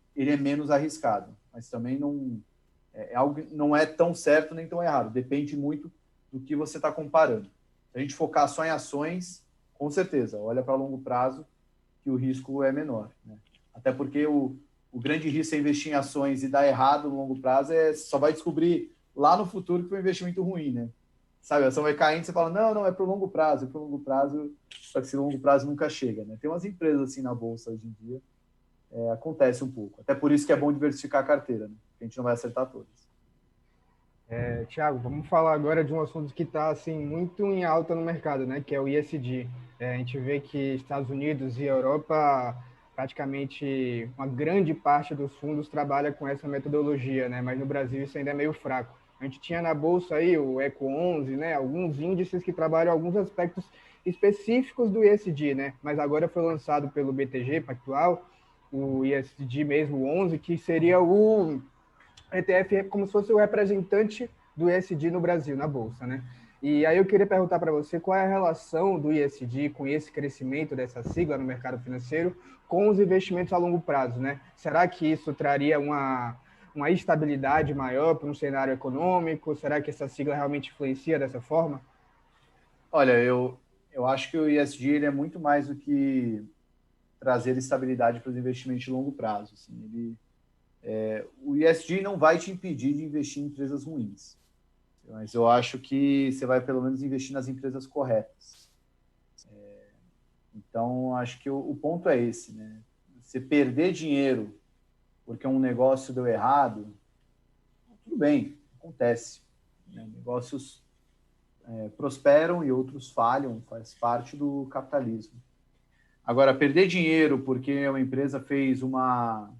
menos arriscado, mas também não é tão certo nem tão errado, depende muito do que você está comparando. Se a gente focar só em ações, com certeza, olha para longo prazo que o risco é menor, né? Até porque o grande risco é investir em ações e dar errado no longo prazo, só vai descobrir lá no futuro que foi um investimento ruim, né? Sabe, a ação vai caindo, você fala, não, é para o longo prazo, só que esse longo prazo nunca chega, né? Tem umas empresas assim na Bolsa hoje em dia, acontece um pouco. Até por isso que é bom diversificar a carteira, né? A gente não vai acertar todas. Tiago, vamos falar agora de um assunto que está assim, muito em alta no mercado, né? Que é o ESG. A gente vê que Estados Unidos e Europa, praticamente uma grande parte dos fundos trabalha com essa metodologia, né? Mas no Brasil isso ainda é meio fraco. A gente tinha na bolsa aí o Eco 11, né? Alguns índices que trabalham alguns aspectos específicos do ESG, né? Mas agora foi lançado pelo BTG Pactual, o ESG mesmo, o 11, que seria o ETF como se fosse o representante do ESG no Brasil, na Bolsa, né? E aí eu queria perguntar para você qual é a relação do ESG com esse crescimento dessa sigla no mercado financeiro com os investimentos a longo prazo, né? Será que isso traria uma estabilidade maior para um cenário econômico? Será que essa sigla realmente influencia dessa forma? Olha, eu acho que o ESG ele é muito mais do que trazer estabilidade para os investimentos de longo prazo. Assim, o ESG não vai te impedir de investir em empresas ruins, mas eu acho que você vai pelo menos investir nas empresas corretas. Então, acho que o ponto é esse, né? Você perder dinheiro porque um negócio deu errado, tudo bem, acontece, né? Negócios prosperam e outros falham, faz parte do capitalismo. Agora, perder dinheiro porque uma empresa fez uma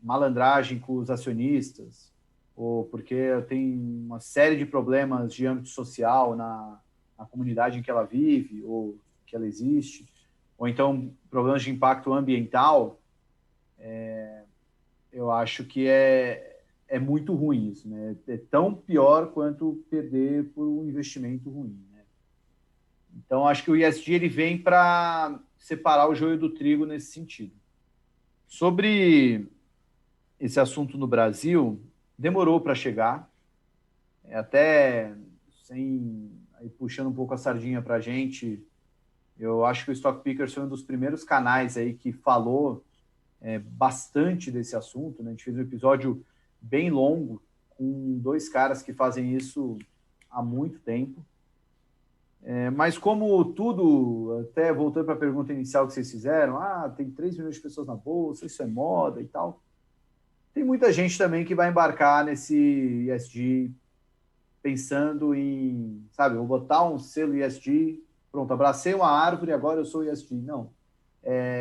malandragem com os acionistas, ou porque tem uma série de problemas de âmbito social na comunidade em que ela vive, ou que ela existe, ou então problemas de impacto ambiental, eu acho que é muito ruim isso, né? É tão pior quanto perder por um investimento ruim, né? Então, acho que o ESG ele vem para separar o joio do trigo nesse sentido. Sobre esse assunto no Brasil, demorou para chegar, até aí puxando um pouco a sardinha para a gente, eu acho que o Stock Pickers foi um dos primeiros canais aí que falou bastante desse assunto, né? A gente fez um episódio bem longo com 2 caras que fazem isso há muito tempo. Mas como tudo, até voltando para a pergunta inicial que vocês fizeram, tem 3 milhões de pessoas na Bolsa, isso é moda e tal. Tem muita gente também que vai embarcar nesse ESG pensando em, sabe, vou botar um selo ESG, pronto, abracei uma árvore, agora eu sou ESG. Não.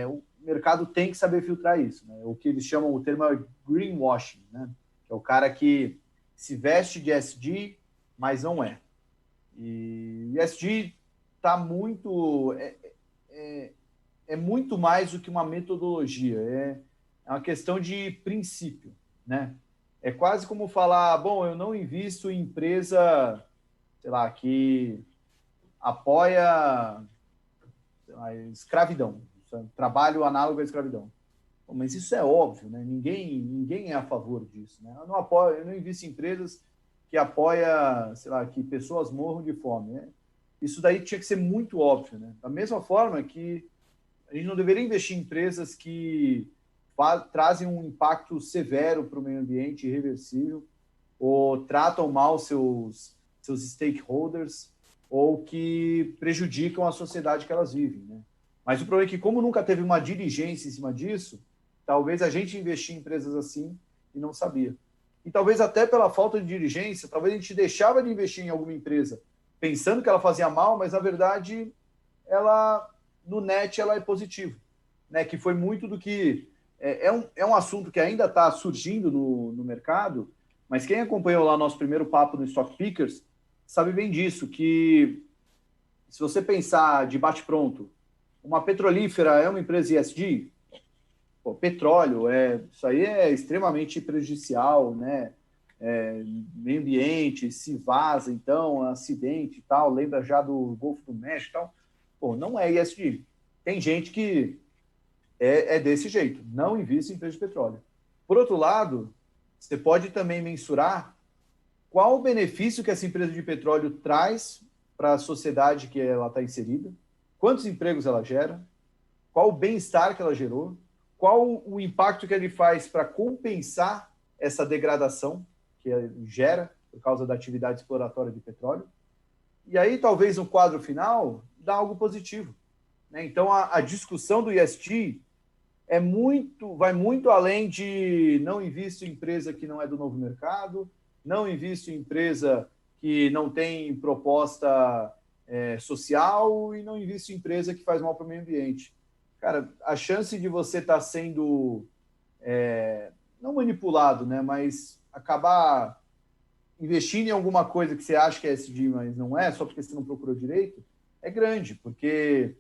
O mercado tem que saber filtrar isso, né? O que eles chamam, o termo é greenwashing, né? Que é o cara que se veste de ESG, mas não é. E o ESG está muito... É muito mais do que uma metodologia, é uma questão de princípio, né? É quase como falar, bom, eu não invisto em empresa, sei lá, que apoia, sei lá, escravidão, trabalho análogo à escravidão. Bom, mas isso é óbvio, né? Ninguém é a favor disso, né? Eu não invisto em empresas que apoia, sei lá, que pessoas morram de fome, né? Isso daí tinha que ser muito óbvio, né? Da mesma forma que a gente não deveria investir em empresas que trazem um impacto severo para o meio ambiente, irreversível, ou tratam mal seus stakeholders, ou que prejudicam a sociedade que elas vivem, né? Mas o problema é que, como nunca teve uma diligência em cima disso, talvez a gente investia em empresas assim e não sabia. E talvez até pela falta de diligência, talvez a gente deixava de investir em alguma empresa pensando que ela fazia mal, mas na verdade ela no net ela é positiva, né? Que foi muito do que é um assunto que ainda está surgindo no mercado, mas quem acompanhou lá nosso primeiro papo no Stock Pickers sabe bem disso, que se você pensar de bate-pronto, uma petrolífera é uma empresa ESG? Pô, petróleo, isso aí é extremamente prejudicial, né? Meio ambiente, se vaza, então, acidente e tal, lembra já do Golfo do México e tal. Pô, não é ESG. Tem gente que é desse jeito, não investe em empresa de petróleo. Por outro lado, você pode também mensurar qual o benefício que essa empresa de petróleo traz para a sociedade que ela está inserida, quantos empregos ela gera, qual o bem-estar que ela gerou, qual o impacto que ele faz para compensar essa degradação que gera por causa da atividade exploratória de petróleo. E aí, talvez, no quadro final, dá algo positivo, né? Então, a discussão do ESG vai muito além de não invisto em empresa que não é do novo mercado, não invisto em empresa que não tem proposta social e não invisto em empresa que faz mal para o meio ambiente. Cara, a chance de você estar sendo não manipulado, né, mas acabar investindo em alguma coisa que você acha que é SD, mas não é, só porque você não procurou direito, é grande, porque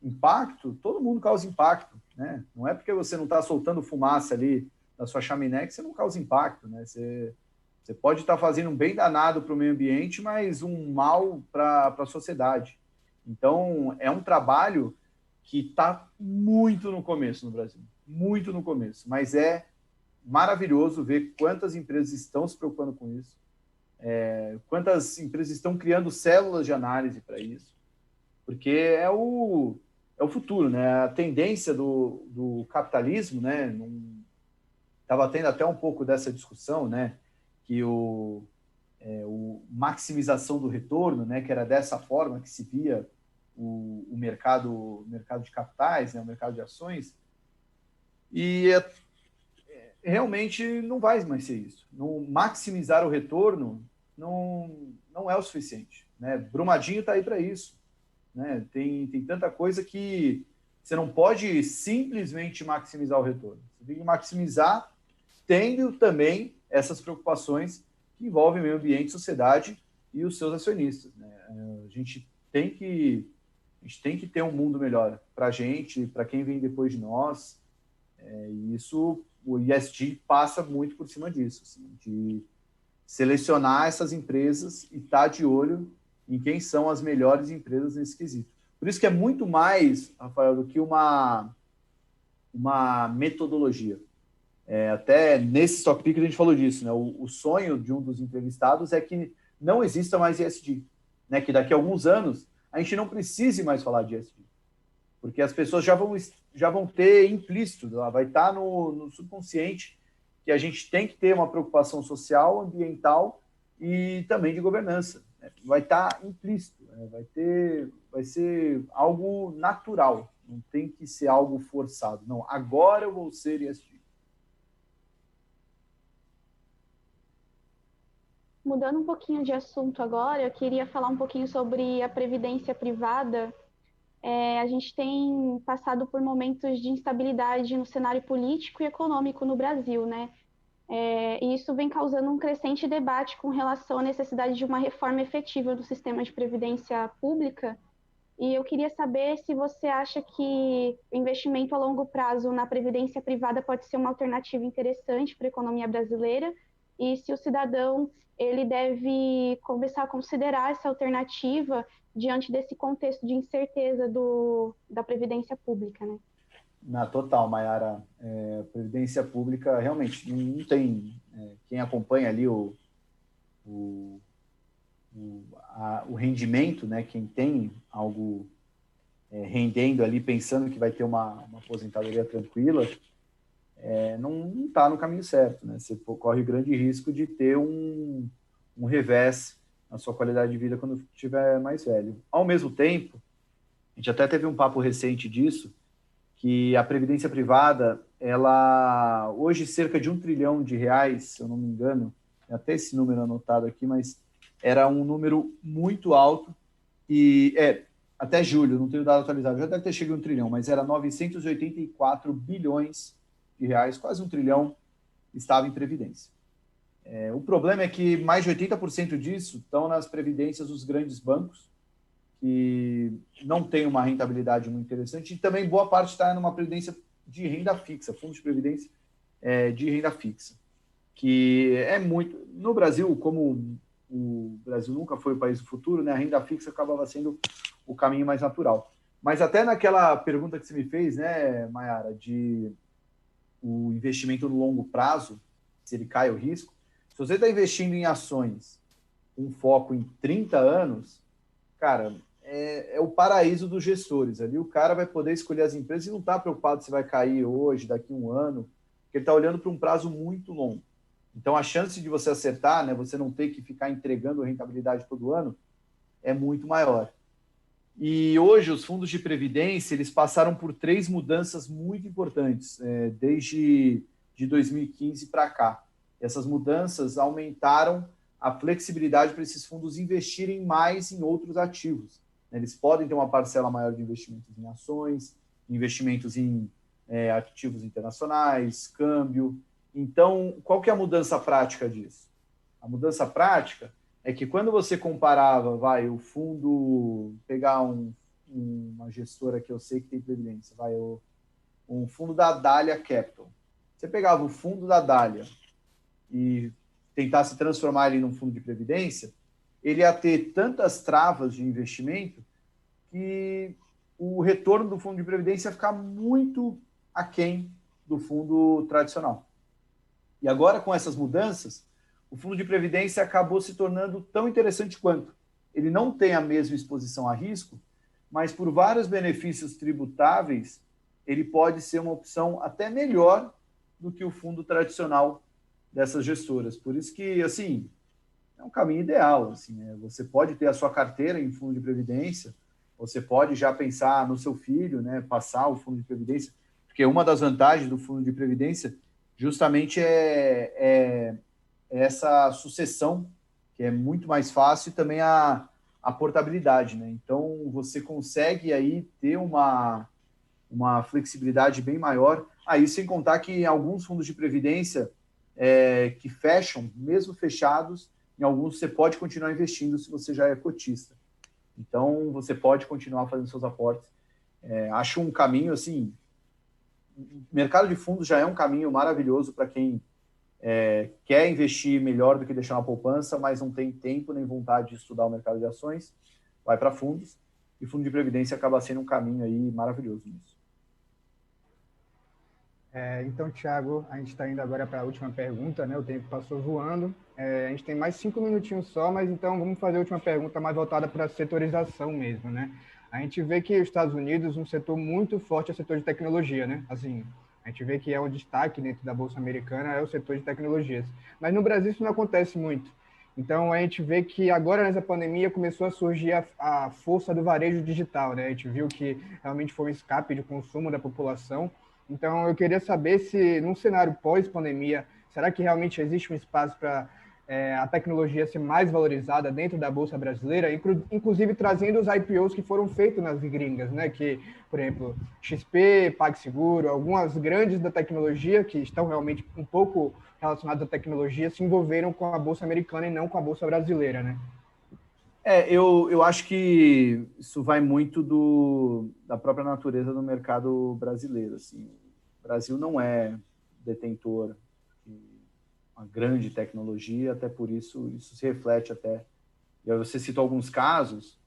impacto, todo mundo causa impacto, né? Não é porque você não está soltando fumaça ali da sua chaminé que você não causa impacto, né? Você pode estar fazendo um bem danado para o meio ambiente, mas um mal para a sociedade. Então, é um trabalho que está muito no começo no Brasil, muito no começo, mas é maravilhoso ver quantas empresas estão se preocupando com isso, quantas empresas estão criando células de análise para isso, porque é o futuro, né? A tendência do capitalismo, né? Estava tendo até um pouco dessa discussão, né? Que o maximização do retorno, né? Que era dessa forma que se via o mercado de capitais, né? O mercado de ações, e realmente não vai mais ser isso. Não, maximizar o retorno não é o suficiente, né? Brumadinho está aí para isso, né? Tem tanta coisa que você não pode simplesmente maximizar o retorno. Você tem que maximizar tendo também essas preocupações que envolvem meio ambiente, sociedade e os seus acionistas, né? A gente tem que ter um mundo melhor para a gente, para quem vem depois de nós. E isso, o ESG passa muito por cima disso, assim, de selecionar essas empresas e estar de olho em quem são as melhores empresas nesse quesito. Por isso que é muito mais, Rafael, do que uma metodologia. Até nesse Stock Picker a gente falou disso, né? O sonho de um dos entrevistados é que não exista mais ESG, né? Que daqui a alguns anos a gente não precise mais falar de ESG, porque as pessoas já vão ter implícito, vai estar no subconsciente que a gente tem que ter uma preocupação social, ambiental e também de governança. Vai estar implícito, vai ser algo natural, não tem que ser algo forçado. Não, agora eu vou ser ESG. Mudando um pouquinho de assunto agora, eu queria falar um pouquinho sobre a previdência privada. A gente tem passado por momentos de instabilidade no cenário político e econômico no Brasil, né? E isso vem causando um crescente debate com relação à necessidade de uma reforma efetiva do sistema de previdência pública. E eu queria saber se você acha que o investimento a longo prazo na previdência privada pode ser uma alternativa interessante para a economia brasileira e se o cidadão ele deve começar a considerar essa alternativa diante desse contexto de incerteza da previdência pública, né? Na total, Mayara, previdência pública realmente não tem quem acompanha ali o rendimento, né? Quem tem algo rendendo ali, pensando que vai ter uma aposentadoria tranquila, não está no caminho certo, né? Você corre o grande risco de ter um revés na sua qualidade de vida quando estiver mais velho. Ao mesmo tempo, a gente até teve um papo recente disso, que a previdência privada, ela hoje cerca de R$ 1 trilhão, se eu não me engano, tem até esse número anotado aqui, mas era um número muito alto e até julho, não tenho dado atualizado, já deve ter chegado a 1 trilhão, mas era 984 bilhões de reais, quase 1 trilhão, estava em previdência. O problema é que mais de 80% disso estão nas previdências dos grandes bancos, que não tem uma rentabilidade muito interessante, e também boa parte está numa previdência de renda fixa, fundo de previdência de renda fixa, que é muito... No Brasil, como o Brasil nunca foi o país do futuro, né, a renda fixa acabava sendo o caminho mais natural. Mas até naquela pergunta que você me fez, né, Mayara, de o investimento no longo prazo, se ele cai o risco, se você está investindo em ações com foco em 30 anos, cara, é o paraíso dos gestores. Ali o cara vai poder escolher as empresas e não está preocupado se vai cair hoje, daqui a um ano, porque ele está olhando para um prazo muito longo. Então, a chance de você acertar, né, você não ter que ficar entregando rentabilidade todo ano, é muito maior. E hoje, os fundos de previdência, eles passaram por 3 mudanças muito importantes, desde de 2015 para cá. Essas mudanças aumentaram a flexibilidade para esses fundos investirem mais em outros ativos. Eles podem ter uma parcela maior de investimentos em ações, investimentos em ativos internacionais, câmbio. Então, qual que é a mudança prática disso? A mudança prática é que quando você comparava, o fundo, pegar uma gestora que eu sei que tem previdência, um fundo da Dália Capital. Você pegava o fundo da Dália e tentasse transformar ele num fundo de previdência, ele ia ter tantas travas de investimento que o retorno do fundo de previdência ia ficar muito aquém do fundo tradicional. E agora, com essas mudanças, o fundo de previdência acabou se tornando tão interessante quanto. Ele não tem a mesma exposição a risco, mas por vários benefícios tributáveis, ele pode ser uma opção até melhor do que o fundo tradicional dessas gestoras. Por isso que, assim, é um caminho ideal. Assim, você pode ter a sua carteira em fundo de previdência, você pode já pensar no seu filho, né, passar o fundo de previdência, porque uma das vantagens do fundo de previdência justamente é essa sucessão, que é muito mais fácil, e também a portabilidade, né? Então, você consegue aí ter uma flexibilidade bem maior. Aí, sem contar que em alguns fundos de previdência que fecham, mesmo fechados, em alguns você pode continuar investindo se você já é cotista. Então, você pode continuar fazendo seus aportes. Acho um caminho, assim, o mercado de fundos já é um caminho maravilhoso para quem quer investir melhor do que deixar na poupança, mas não tem tempo nem vontade de estudar o mercado de ações, vai para fundos, e fundo de previdência acaba sendo um caminho aí maravilhoso nisso. Então, Thiago, a gente está indo agora para a última pergunta, né? O tempo passou voando. A gente tem mais 5 minutinhos só, mas então vamos fazer a última pergunta mais voltada para a setorização mesmo, né? A gente vê que os Estados Unidos, um setor muito forte é o setor de tecnologia, né? Assim, a gente vê que é um destaque dentro da Bolsa Americana, é o setor de tecnologias. Mas no Brasil isso não acontece muito. Então, a gente vê que agora, nessa pandemia, começou a surgir a força do varejo digital, né? A gente viu que realmente foi um escape de consumo da população. Então, eu queria saber se, num cenário pós-pandemia, será que realmente existe um espaço para a tecnologia ser mais valorizada dentro da Bolsa Brasileira, inclusive trazendo os IPOs que foram feitos nas gringas, né? Que, por exemplo, XP, PagSeguro, algumas grandes da tecnologia que estão realmente um pouco relacionadas à tecnologia se envolveram com a Bolsa Americana e não com a Bolsa Brasileira, né? Eu acho que isso vai muito da própria natureza do mercado brasileiro. Assim. O Brasil não é detentor de uma grande tecnologia, até por isso se reflete até. E aí você citou alguns casos,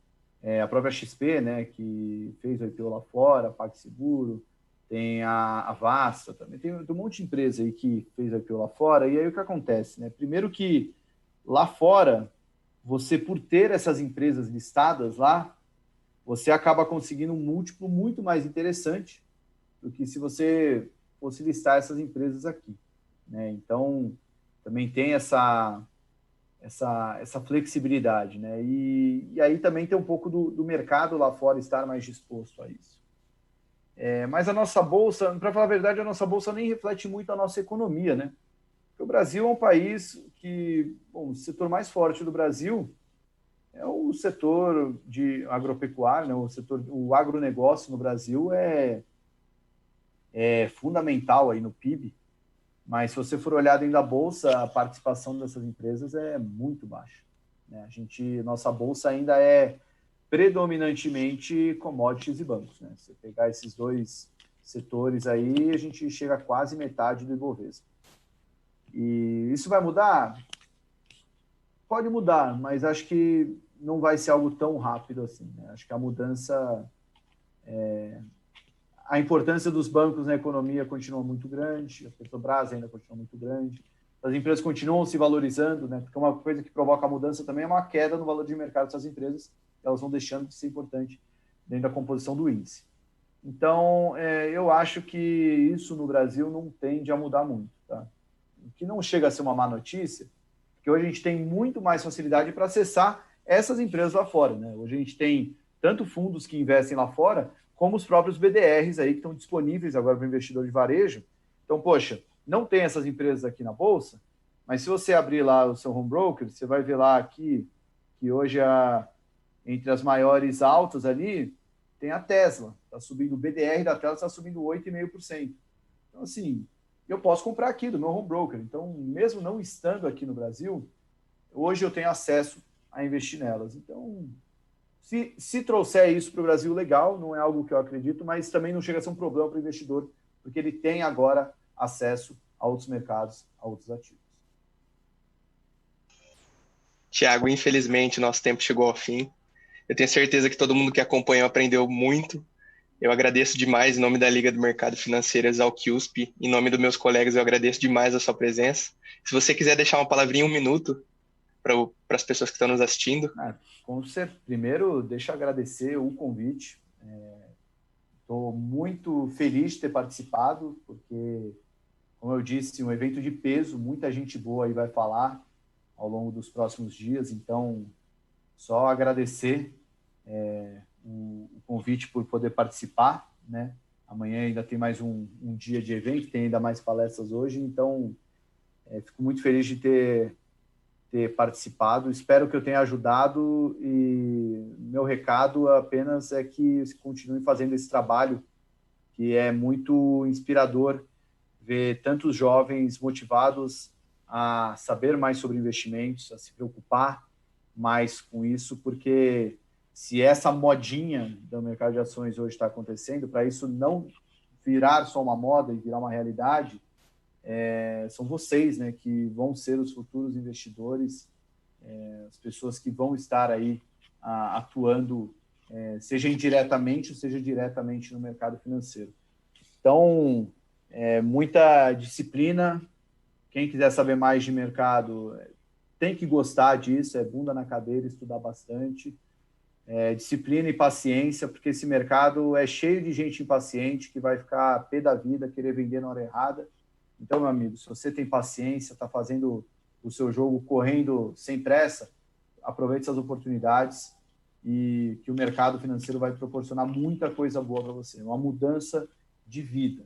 a própria XP, né, que fez o IPO lá fora, a PagSeguro, tem a Vasta também, tem um monte de empresa aí que fez o IPO lá fora, e aí o que acontece, né? Primeiro que lá fora, você, por ter essas empresas listadas lá, você acaba conseguindo um múltiplo muito mais interessante do que se você fosse listar essas empresas aqui, né? Então, também tem essa flexibilidade, né? E aí também tem um pouco do mercado lá fora estar mais disposto a isso. Mas a nossa bolsa, para falar a verdade, a nossa bolsa nem reflete muito a nossa economia, né? Porque o Brasil é um país que, bom, o setor mais forte do Brasil é o setor de agropecuário, né? O agronegócio no Brasil é fundamental aí no PIB, mas se você for olhar dentro da bolsa, a participação dessas empresas é muito baixa, né? Nossa bolsa ainda é predominantemente commodities e bancos, né? Se você pegar esses dois setores aí, a gente chega a quase metade do Ibovespa. E isso vai mudar? Pode mudar, mas acho que não vai ser algo tão rápido assim, né? Acho que a mudança, a importância dos bancos na economia continua muito grande, a Petrobras ainda continua muito grande, as empresas continuam se valorizando, né? Porque uma coisa que provoca a mudança também é uma queda no valor de mercado dessas empresas, elas vão deixando de ser importante dentro da composição do índice. Então, eu acho que isso no Brasil não tende a mudar muito, tá? O que não chega a ser uma má notícia, porque hoje a gente tem muito mais facilidade para acessar essas empresas lá fora, né? Hoje a gente tem tanto fundos que investem lá fora, como os próprios BDRs aí que estão disponíveis agora para o investidor de varejo. Então, poxa, não tem essas empresas aqui na Bolsa, mas se você abrir lá o seu home broker, você vai ver lá aqui que hoje entre as maiores altas ali tem a Tesla, está subindo, o BDR da Tesla está subindo 8,5%. Então, assim, eu posso comprar aqui do meu home broker. Então, mesmo não estando aqui no Brasil, hoje eu tenho acesso a investir nelas. Então, se trouxer isso para o Brasil, legal, não é algo que eu acredito, mas também não chega a ser um problema para o investidor, porque ele tem agora acesso a outros mercados, a outros ativos. Tiago, infelizmente, nosso tempo chegou ao fim. Eu tenho certeza que todo mundo que acompanhou aprendeu muito. Eu agradeço demais, em nome da Liga do Mercado Financeiro Exalc USP, em nome dos meus colegas, eu agradeço demais a sua presença. Se você quiser deixar uma palavrinha, 1 minuto, para as pessoas que estão nos assistindo. Primeiro, deixa eu agradecer o convite. Estou muito feliz de ter participado, porque, como eu disse, um evento de peso, muita gente boa aí vai falar ao longo dos próximos dias. Então, só agradecer o convite por poder participar, né? Amanhã ainda tem mais um dia de evento, tem ainda mais palestras hoje, então fico muito feliz de ter participado. Espero que eu tenha ajudado e meu recado apenas é que continue fazendo esse trabalho, que é muito inspirador ver tantos jovens motivados a saber mais sobre investimentos, a se preocupar mais com isso, porque se essa modinha do mercado de ações hoje está acontecendo, para isso não virar só uma moda e virar uma realidade, são vocês, né, que vão ser os futuros investidores, as pessoas que vão estar aí atuando, seja indiretamente ou seja diretamente no mercado financeiro. Então, muita disciplina. Quem quiser saber mais de mercado tem que gostar disso, é bunda na cadeira, estudar bastante. Disciplina e paciência, porque esse mercado é cheio de gente impaciente que vai ficar pé da vida, querer vender na hora errada. Então, meu amigo, se você tem paciência, está fazendo o seu jogo correndo sem pressa, aproveite essas oportunidades e que o mercado financeiro vai proporcionar muita coisa boa para você, uma mudança de vida.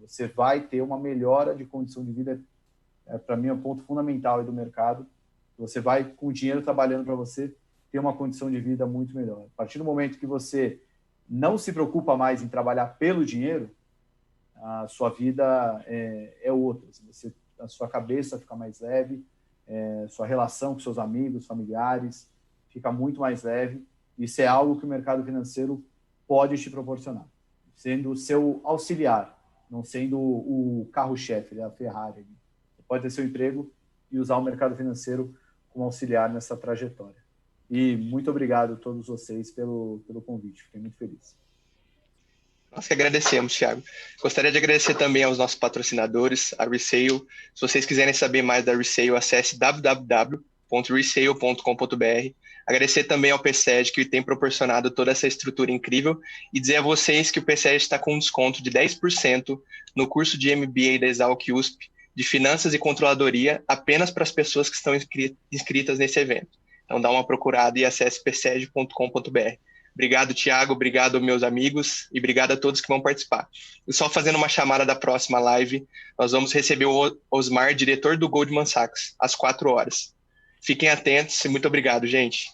Você vai ter uma melhora de condição de vida, para mim é um ponto fundamental do mercado. Você vai, com o dinheiro trabalhando para você, ter uma condição de vida muito melhor. A partir do momento que você não se preocupa mais em trabalhar pelo dinheiro, a sua vida é outra. A sua cabeça fica mais leve, sua relação com seus amigos, familiares, fica muito mais leve. Isso é algo que o mercado financeiro pode te proporcionar, sendo o seu auxiliar, não sendo o carro-chefe, a Ferrari. pode ter seu emprego e usar o mercado financeiro como auxiliar nessa trajetória. E muito obrigado a todos vocês pelo convite, fiquei muito feliz. Nós que agradecemos, Thiago. Gostaria de agradecer também aos nossos patrocinadores, a Resale. Se vocês quiserem saber mais da Resale, acesse www.resale.com.br. Agradecer também ao PSED, que tem proporcionado toda essa estrutura incrível, e dizer a vocês que o PSED está com um desconto de 10% no curso de MBA da Exalc USP, de Finanças e Controladoria, apenas para as pessoas que estão inscritas nesse evento. Então dá uma procurada e acesse psed.com.br. Obrigado, Thiago, obrigado, meus amigos, e obrigado a todos que vão participar. E só fazendo uma chamada da próxima live, nós vamos receber o Osmar, diretor do Goldman Sachs, às 4 horas. Fiquem atentos e muito obrigado, gente.